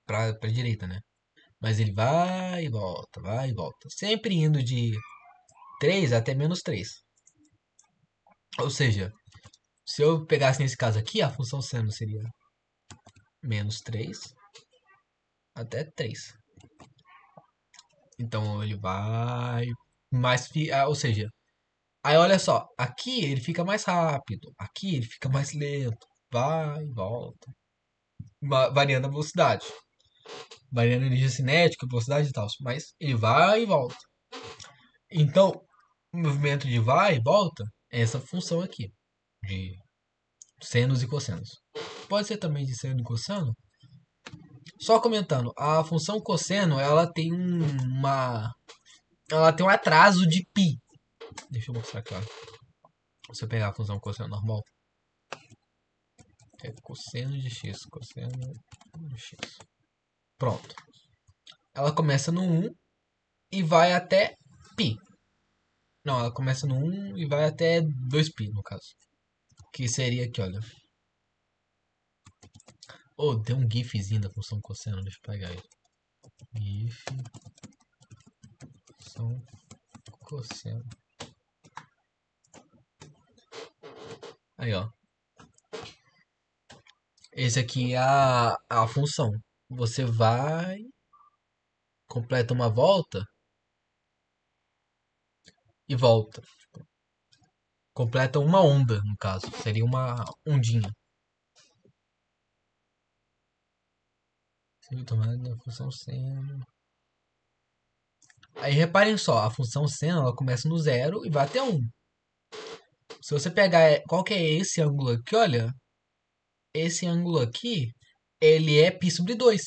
Pra direita, né? Mas ele vai e volta, vai e volta. Sempre indo de 3 até menos 3. Ou seja, se eu pegasse nesse caso aqui, a função seno seria menos 3 até 3. Então ele vai mais... Ou seja, aí olha só, aqui ele fica mais rápido, aqui ele fica mais lento, vai e volta, variando a velocidade, variando a energia cinética, velocidade e tal, mas ele vai e volta. Então, o movimento de vai e volta é essa função aqui, de senos e cossenos. Pode ser também de seno e cosseno. Só comentando, a função cosseno, ela tem um atraso de π. Deixa eu mostrar aqui, ó. Se eu pegar a função cosseno normal, é cosseno de x, cosseno de x. Pronto. Ela começa no 1 e vai até π. Não, ela começa no 1 e vai até 2π, no caso. Que seria aqui, olha. Oh, tem um gifzinho da função cosseno, deixa eu pegar ele. GIF função cosseno. Aí, ó. Esse aqui é a função. Você vai, completa uma volta e volta. Completa uma onda, no caso. Seria uma ondinha. Tomada função seno. Aí reparem só, a função seno ela começa no 0 e vai até 1. Se você pegar qual que é esse ângulo aqui, olha. Esse ângulo aqui, ele é π sobre 2.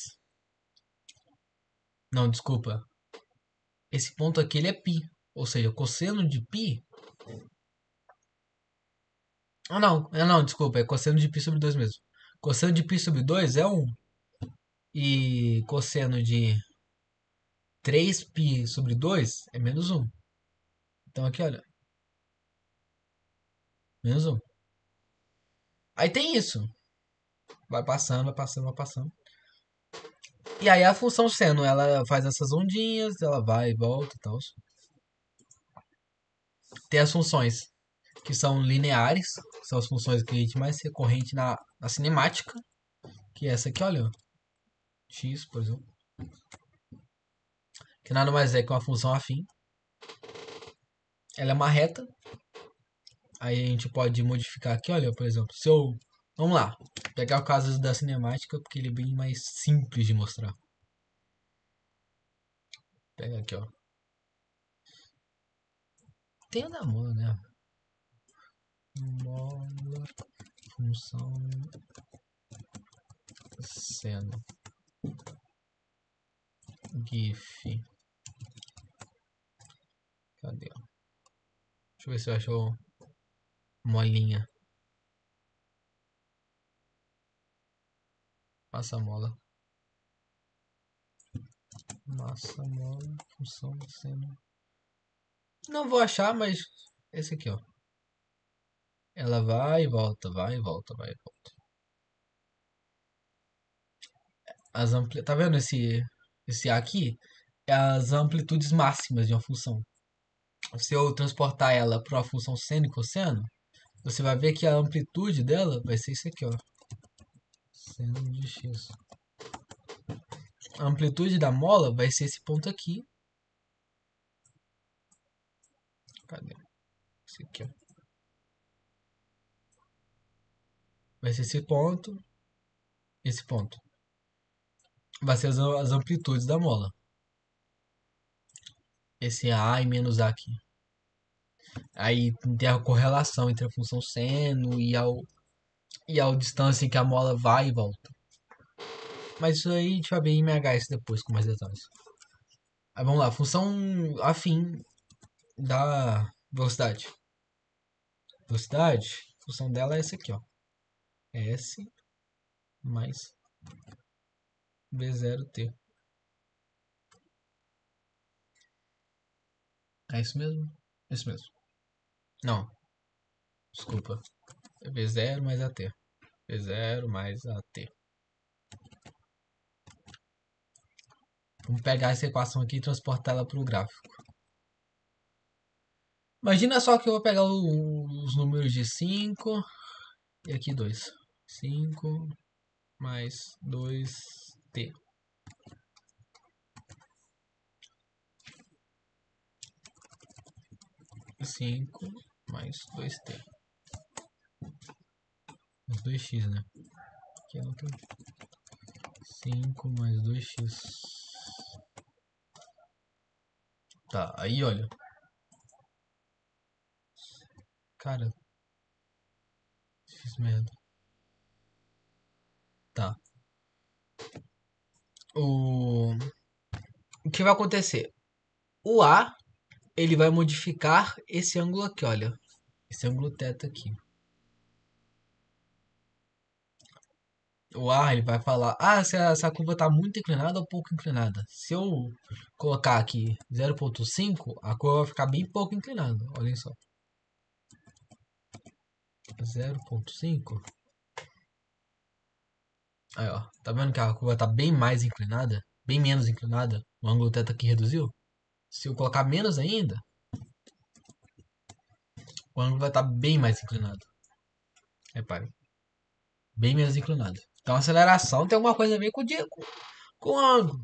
Não, desculpa. Esse ponto aqui ele é π. Ou seja, cosseno de π. Não, desculpa. É cosseno de π sobre 2 mesmo. Cosseno de π sobre 2 é 1. E cosseno de 3π sobre 2 é menos 1. Então aqui, olha. Menos 1. Aí tem isso. Vai passando, vai passando, vai passando. E aí a função seno, ela faz essas ondinhas, ela vai e volta e tal. Tem as funções que são lineares, são as funções que a gente mais recorrente na cinemática, que é essa aqui, olha. X, por exemplo. Que nada mais é que uma função afim. Ela é uma reta. Aí a gente pode modificar aqui, olha, por exemplo, se eu... Vamos lá, pegar o caso da cinemática, porque ele é bem mais simples de mostrar. Pega aqui, ó. Tem a da mola, né? Mola, função, seno, GIF. Cadê? Deixa eu ver se eu acho molinha. Massa mola. Massa mola, função, seno. Não vou achar, mas esse aqui, ó. Ela vai e volta, vai e volta, vai e volta. Tá vendo esse A aqui? É as amplitudes máximas de uma função. Se eu transportar ela para uma função seno e cosseno, você vai ver que a amplitude dela vai ser isso aqui, ó. Seno de x. A amplitude da mola vai ser esse ponto aqui. Cadê? Esse aqui, ó. Vai ser esse ponto. Esse ponto. Vai ser as amplitudes da mola. Esse A e menos A aqui. Aí tem a correlação entre a função seno e a distância em que a mola vai e volta. Mas isso aí a gente vai ver em MHS depois com mais detalhes. Aí vamos lá, função afim da velocidade. Velocidade, a função dela é essa aqui, ó. S mais V0T. É isso mesmo? Isso mesmo. Não. Desculpa. É V0 mais AT. V0 mais AT. Vamos pegar essa equação aqui e transportar ela para o gráfico. Imagina só que eu vou pegar os números de 5 e aqui 2. 5 mais 2t. 5 mais 2t. Mais 2x, né? Aqui é outra. 5 mais 2x. Tá, aí olha. Cara. Fiz merda. Tá. O que vai acontecer? O A, ele vai modificar esse ângulo aqui, olha. Esse ângulo θ aqui. O A, ele vai falar, se essa curva tá muito inclinada ou pouco inclinada. Se eu colocar aqui 0,5, a curva vai ficar bem pouco inclinada. Olhem só. 0,5. Aí, ó. Tá vendo que a curva tá bem mais inclinada? Bem menos inclinada? O ângulo θ aqui reduziu? Se eu colocar menos ainda, o ângulo vai estar bem mais inclinado. Repare. Bem menos inclinado. Então a aceleração tem alguma coisa a ver com o ângulo.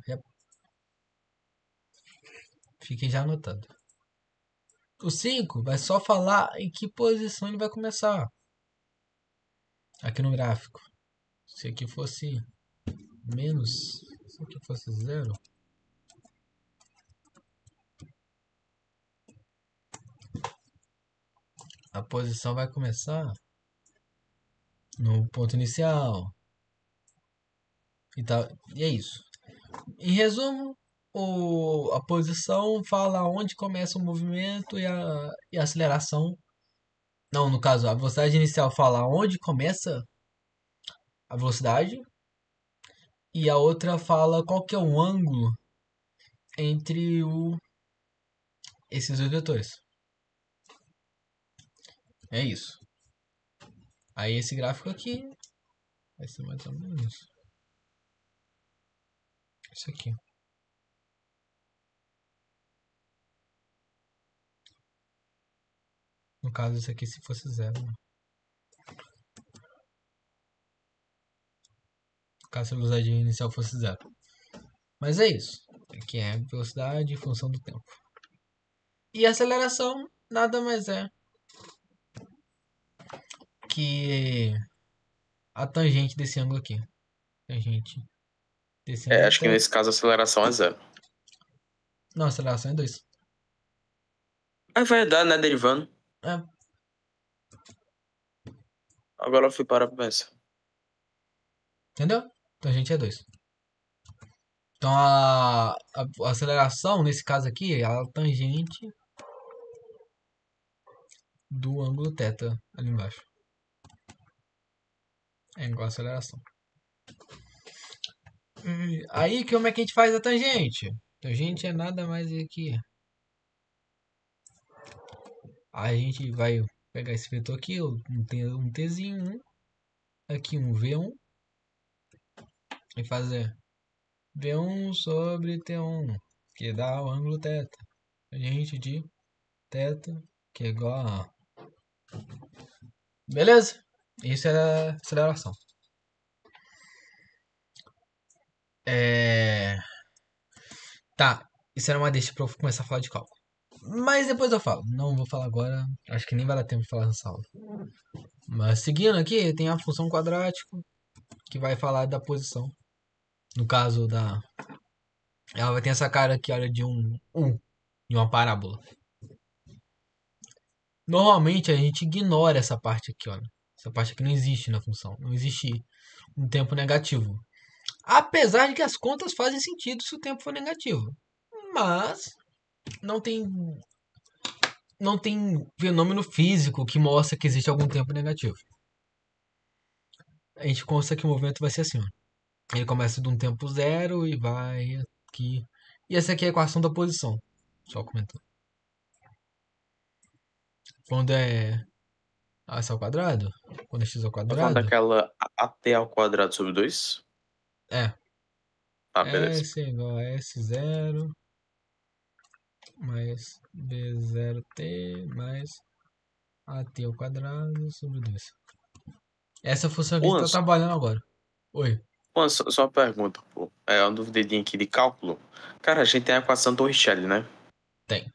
Fiquem já anotando. O 5 vai só falar em que posição ele vai começar. Aqui no gráfico. Se aqui fosse menos, se aqui fosse 0, a posição vai começar no ponto inicial. E é isso. Em resumo, a posição fala onde começa o movimento e a aceleração. Não, no caso, a velocidade inicial fala onde começa a velocidade e a outra fala qual que é o ângulo entre esses dois vetores. É isso. Aí esse gráfico aqui vai ser mais ou menos isso aqui. No caso, isso aqui se fosse zero. Né? No caso, se a velocidade inicial fosse zero. Mas é isso. Aqui é velocidade em função do tempo. E a aceleração nada mais é que a tangente desse ângulo aqui. Tangente desse ângulo. Acho que nesse caso a aceleração é 0. Não, a aceleração é 2. É verdade, né, derivando? É. Agora eu fui para pensar. Entendeu? Tangente é 2. Então a aceleração, nesse caso aqui, é a tangente do ângulo θ ali embaixo. É igual a aceleração. Aí, como é que a gente faz a tangente? Tangente é nada mais que... A gente vai pegar esse vetor aqui, um tzinho, aqui um v1, e fazer v1 sobre t1, que dá o ângulo θ. Tangente de θ, que é igual a... Beleza? Isso é a aceleração. Tá, isso era uma deixa pra eu começar a falar de cálculo. Mas depois eu falo. Não vou falar agora. Acho que nem vai dar tempo de falar nessa aula. Mas seguindo aqui, tem a função quadrática, que vai falar da posição. No caso da... Ela vai ter essa cara aqui, olha, de de uma parábola. Normalmente a gente ignora essa parte aqui, olha. Essa parte aqui não existe na função. Não existe um tempo negativo. Apesar de que as contas fazem sentido se o tempo for negativo. Mas não tem fenômeno físico que mostra que existe algum tempo negativo. A gente consta que o movimento vai ser assim, ó. Ele começa de um tempo zero e vai aqui. E essa aqui é a equação da posição. Só comentando. Quando é S ao quadrado, quando é x ao Tá falando quadrado, daquela AT ao quadrado sobre 2? é Beleza. S igual a S0 mais B0t mais AT ao quadrado sobre 2. Essa é a função que a gente está trabalhando agora. Oi. Só uma pergunta, pô. É uma duvidinha aqui de cálculo. Cara, a gente tem a equação Torricelli, né? Tem.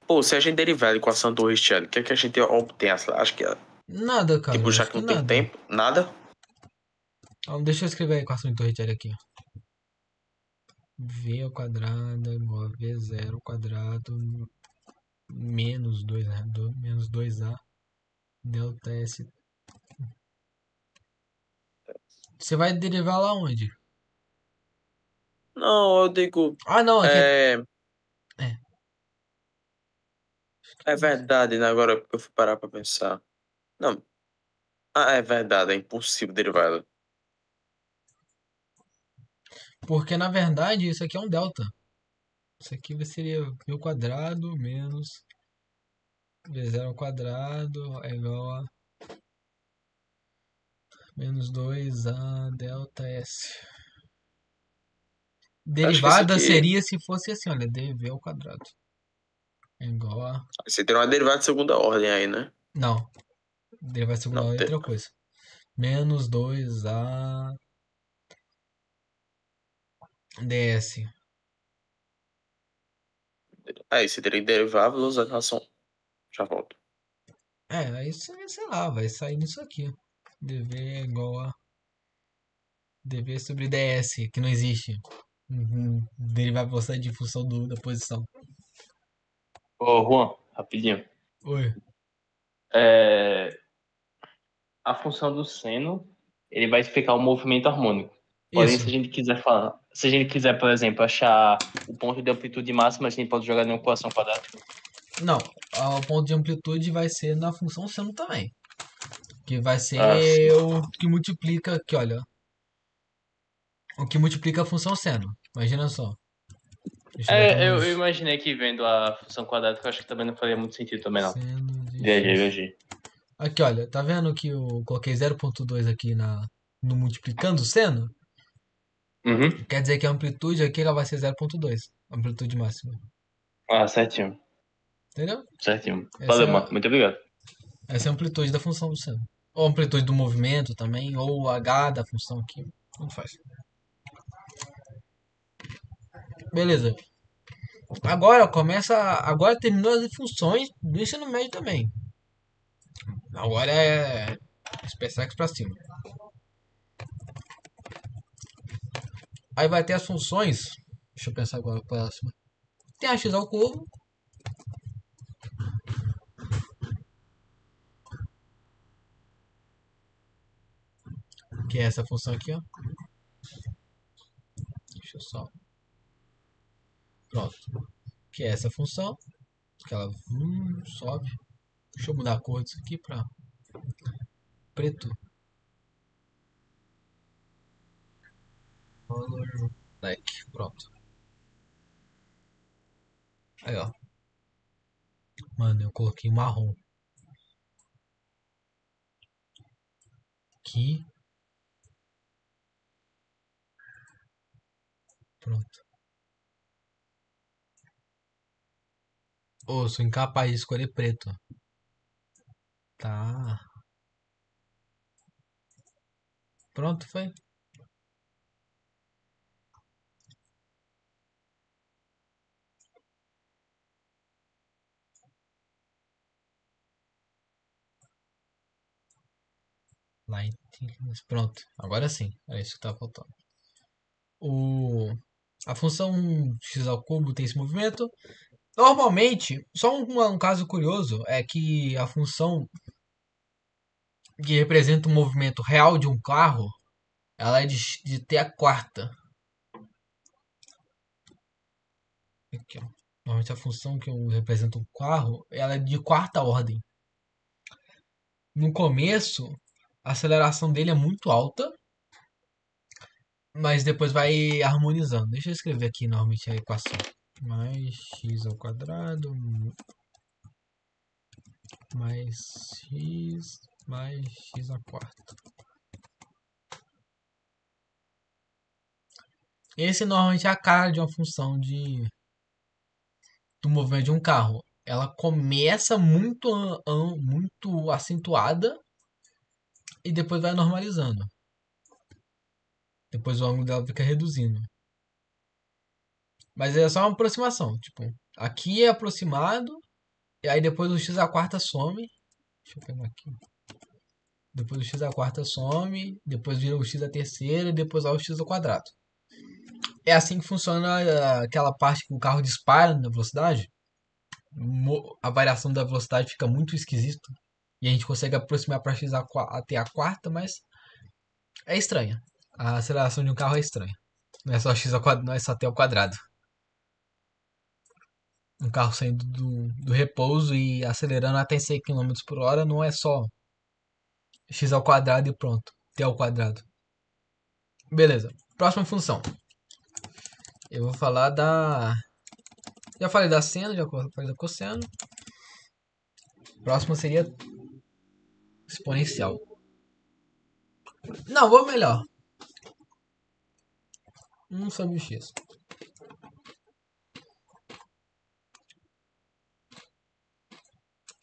Pô, se a gente derivar a equação Torricelli, o que é que a gente obtém? Acho que Nada, cara. tipo, já Acho que que não tem nada. tempo, nada? Deixa eu escrever a equação de Torricelli aqui. V ao quadrado igual a V0 ao quadrado menos 2, né? Menos 2A delta S. Você vai derivar lá onde? Não, eu digo. Ah, não, aqui É é. É verdade, né? Agora eu fui parar pra pensar. Não. É verdade, é impossível derivar ela. Porque na verdade isso aqui é um delta. Isso aqui seria V ao quadrado menos V0 ao quadrado é igual a menos 2A delta S. Acho que isso Derivada aqui. seria se fosse assim, olha, dv ao quadrado. É igual a... Você tem uma derivada de segunda ordem aí, né? Não, derivada de segunda Não, ordem é outra coisa. Menos 2A ds. Aí você teria que derivar a velocidade em relação. Já volto. Aí sei lá, vai sair nisso aqui. dv é igual a dv sobre ds, que não existe. Derivar a velocidade de função da posição. Ô, Juan, rapidinho. Oi. A função do seno, ele vai explicar o movimento harmônico. Porém, Isso. se a gente quiser falar se a gente quiser, por exemplo, achar o ponto de amplitude máxima, a gente pode jogar em uma equação quadrática. Não, o ponto de amplitude vai ser na função seno também. Que vai Ah, sim. ser o que multiplica aqui, olha. O que multiplica a função seno. Imagina só. Deixa eu botar Eu imaginei que vendo a função quadrática, eu acho que também não faria muito sentido também, não. seno de Viajei, x. viajei. Aqui, olha. Tá vendo que eu coloquei 0,2 aqui no multiplicando o seno? Uhum. Quer dizer que a amplitude aqui ela vai ser 0,2. Amplitude máxima. Ah, certinho. Entendeu? Certinho. Essa Valeu, é, mano. Muito obrigado. essa é a amplitude da função do seno. Ou a amplitude do movimento também, ou o h da função aqui. Tanto faz. Beleza. Agora começa. Agora terminou as funções do ensino médio também. Agora é SpaceX pra cima. Aí vai ter as funções. Deixa eu pensar agora a próxima. Tem a x ao cubo. Que é essa função aqui, ó. Deixa eu só. Pronto. Que é essa função. Que ela sobe. Deixa eu mudar a cor disso aqui pra preto. Color black. Pronto. Aí, ó. Mano, eu coloquei marrom. Aqui. Pronto. Ô, sou incapaz de escolher preto. Tá. Pronto, foi. Light. Pronto. Agora sim. É isso que tá faltando. A função x ao cubo tem esse movimento. Normalmente, só um caso curioso é que a função que representa o movimento real de um carro, ela é de t a quarta. Aqui, ó. Normalmente a função que representa um carro, ela é de quarta ordem. No começo, a aceleração dele é muito alta, mas depois vai harmonizando. Deixa eu escrever aqui normalmente a equação. Mais x ao quadrado mais x à quarta. Esse normalmente é a cara de uma função do movimento de um carro. Ela começa muito acentuada e depois vai normalizando. Depois o ângulo dela fica reduzindo. Mas é só uma aproximação. Tipo, aqui é aproximado, e aí depois o x à quarta some. Deixa eu pegar aqui. Depois o x à quarta some, depois vira o x à terceira e depois ao x ao quadrado. É assim que funciona aquela parte que o carro dispara na velocidade. A variação da velocidade fica muito esquisita. E a gente consegue aproximar para x até a quarta, mas é estranha. A aceleração de um carro é estranha. Não é só x ao quadrado, não é só t ao quadrado. Um carro saindo do repouso e acelerando até 100 km por hora não é só x ao quadrado e pronto. T ao quadrado. Beleza. Próxima função. Eu vou falar da... Já falei da seno, já falei da cosseno. Próximo seria exponencial. Não, vou melhor. 1 sobre x.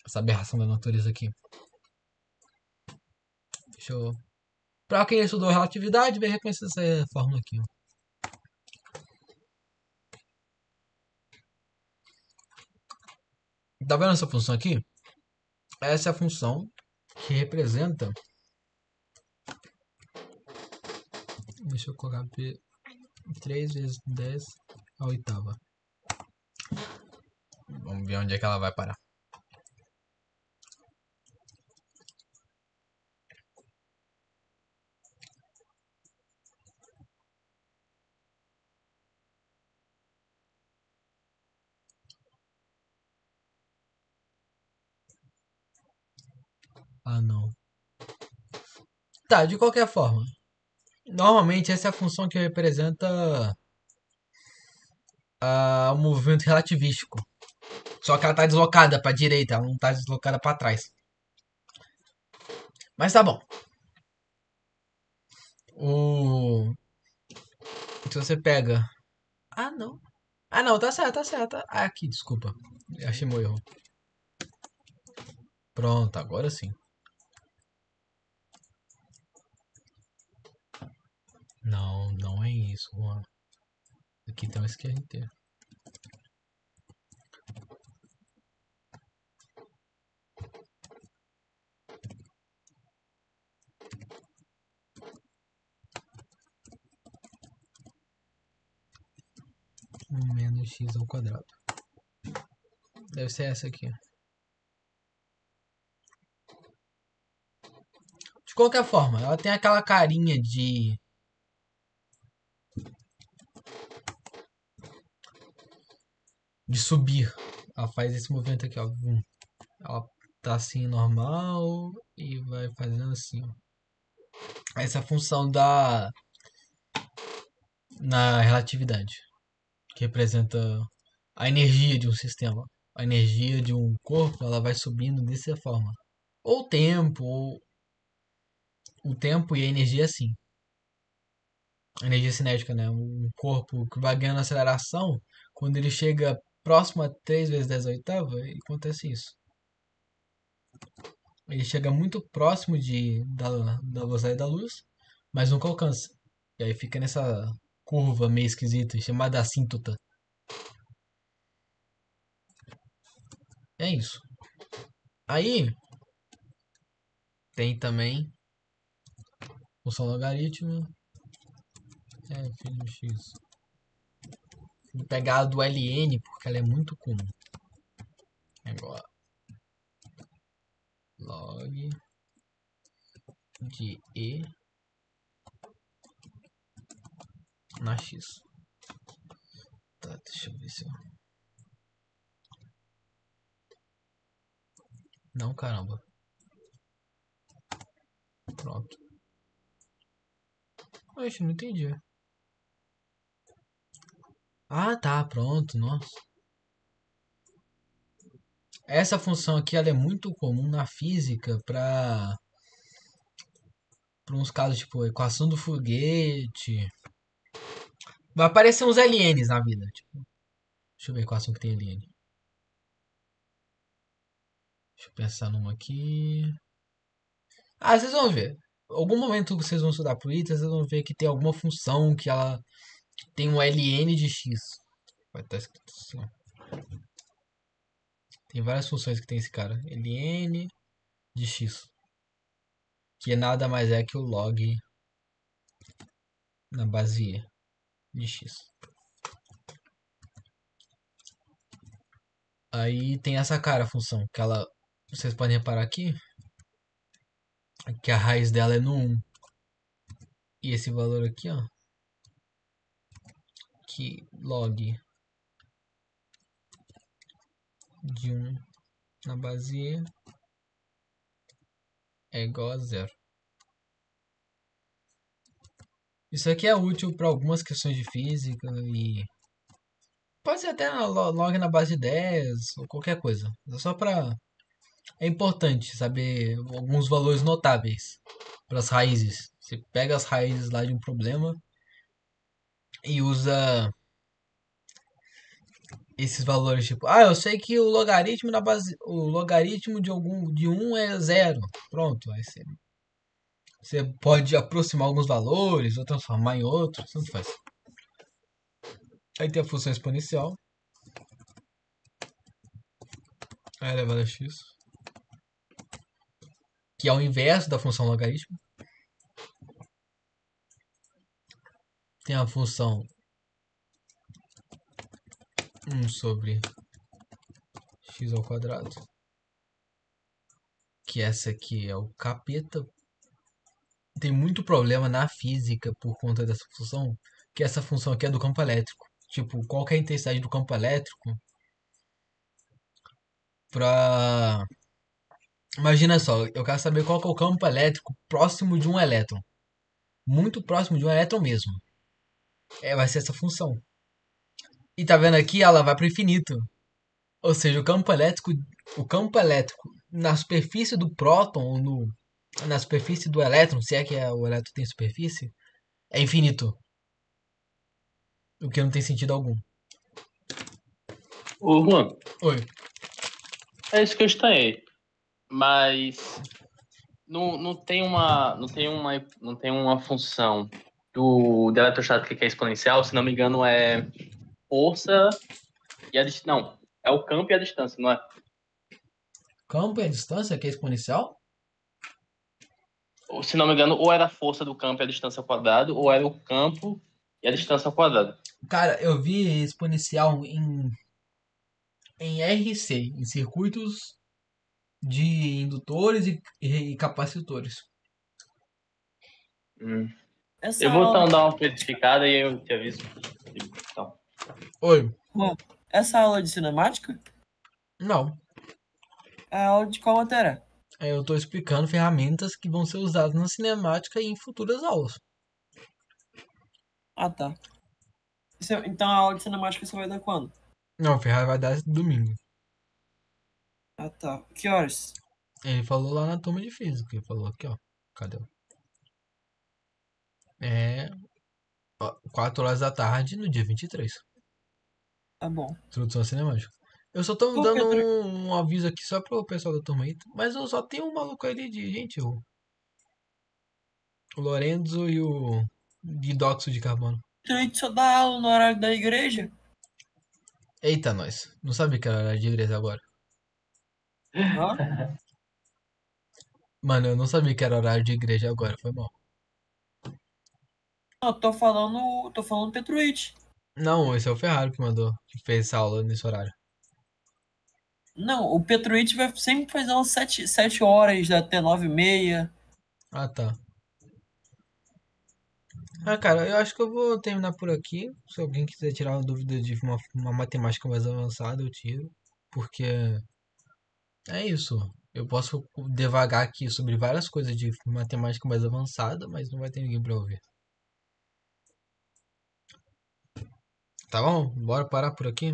Essa aberração da natureza aqui. Deixa eu... Pra quem estudou relatividade, vai reconhecer essa fórmula aqui. Ó. Tá vendo essa função aqui? Essa é a função que representa... Deixa eu colocar 3 vezes 10 a oitava. Vamos ver onde é que ela vai parar. Ah, não. Tá, de qualquer forma. Normalmente essa é a função que representa o movimento relativístico. Só que ela tá deslocada pra direita, ela não tá deslocada pra trás. Mas tá bom. Se você pega... Ah, não. Ah, não, tá certo, tá certo. Ah, aqui, desculpa. Eu achei meu erro. Pronto, agora sim. Não, não é isso, Juan. Aqui tem um SQRT. Menos x ao quadrado. Deve ser essa aqui. De qualquer forma, ela tem aquela carinha de subir. Ela faz esse movimento aqui, ó. Ela tá assim normal e vai fazendo assim, ó. Essa é a função na relatividade, que representa a energia de um sistema. A energia de um corpo, ela vai subindo dessa forma. Ou o tempo e a energia assim. A energia cinética, né? Um corpo que vai ganhando aceleração, quando ele chega próximo a 3 vezes 10 oitava, acontece isso. Ele chega muito próximo da velocidade da luz, mas nunca alcança. E aí fica nessa curva meio esquisita, chamada assíntota. É isso. Aí tem também função logaritmo. F de x. Vou pegar a do ln porque ela é muito comum. Agora. Log de e na x. Tá, deixa eu ver se eu... Não, caramba. Pronto. Oxe, não entendi. Ah, tá, pronto, nossa. Essa função aqui ela é muito comum na física para uns casos tipo equação do foguete. Vai aparecer uns LNs na vida. Tipo, deixa eu ver a equação que tem LN. Deixa eu pensar numa aqui. Ah, vocês vão ver. Algum momento que vocês vão estudar por ITA, vocês vão ver que tem alguma função que ela tem um ln de x. Vai estar escrito assim, ó. Tem várias funções que tem esse cara. ln de x. Que nada mais é que o log na base e de x. Aí tem essa cara, a função, que ela... Vocês podem reparar aqui que a raiz dela é no 1. E esse valor aqui, ó, que log de 1 na base e é igual a 0. Isso aqui é útil para algumas questões de física e pode ser até log na base de 10 ou qualquer coisa. É só para... É importante saber alguns valores notáveis para as raízes. Você pega as raízes lá de um problema e usa esses valores, tipo, eu sei que o logaritmo na base, o logaritmo de 1 é 0. Pronto, aí você pode aproximar alguns valores ou transformar em outros, tanto faz. Aí tem a função exponencial, a elevado a x, que é o inverso da função logaritmo. Tem a função 1 sobre x ao quadrado, que essa aqui é o capeta. Tem muito problema na física por conta dessa função, que essa função aqui é do campo elétrico. Tipo, qual que é a intensidade do campo elétrico para Imagina só, eu quero saber qual que é o campo elétrico próximo de um elétron. Muito próximo de um elétron mesmo. Vai ser essa função. E tá vendo aqui, ela vai pro infinito. Ou seja, o campo elétrico na superfície do próton ou na superfície do elétron, se é que o elétron tem superfície, é infinito. O que não tem sentido algum. Ô, Juan, Oi. é isso que eu estranhei. Mas não tem uma função da eletrostática que é exponencial, se não me engano, é força e a distância. Não, é o campo e a distância, não é? Campo e a distância, que é exponencial? Ou, se não me engano, ou era a força do campo e a distância ao quadrado, ou era o campo e a distância ao quadrado. Cara, eu vi exponencial em RC, em circuitos de indutores e capacitores. Hum. Essa Eu vou aula, então dar uma verificada e eu te aviso. Então, Oi. Juan, essa aula de cinemática Não. é a aula de qual matéria? Eu tô explicando ferramentas que vão ser usadas na cinemática e em futuras aulas. Ah, tá. Então a aula de cinemática você vai dar quando? Não, o Ferrari vai dar esse domingo. Ah, tá. Que horas? Ele falou lá na turma de física. Ele falou aqui, ó. Cadê? É 4 horas da tarde no dia 23. Tá bom. Introdução à cinemática. Eu só tô Ô, dando Pedro, um aviso aqui só pro pessoal da turma aí. Mas eu só tenho um maluco ali de gente, o Lorenzo e o Dióxido de carbono. a gente só dá aula no horário da igreja? Eita, nós. Não sabia que era hora de igreja agora. Hã? Mano, eu não sabia que era horário de igreja agora. Foi mal. Não, tô falando Petrucci. Não, esse é o Ferrari que mandou. Que fez essa aula nesse horário. Não, o Petrucci vai sempre fazer umas 7 horas até 9h30. Ah, tá. Ah, cara, eu acho que eu vou terminar por aqui. Se alguém quiser tirar uma dúvida de uma matemática mais avançada, eu tiro. Porque é isso. Eu posso devagar aqui sobre várias coisas de matemática mais avançada, mas não vai ter ninguém pra ouvir. Tá bom? Bora parar por aqui?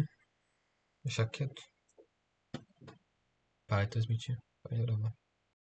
Deixar quieto. Parar de transmitir. Para de gravar.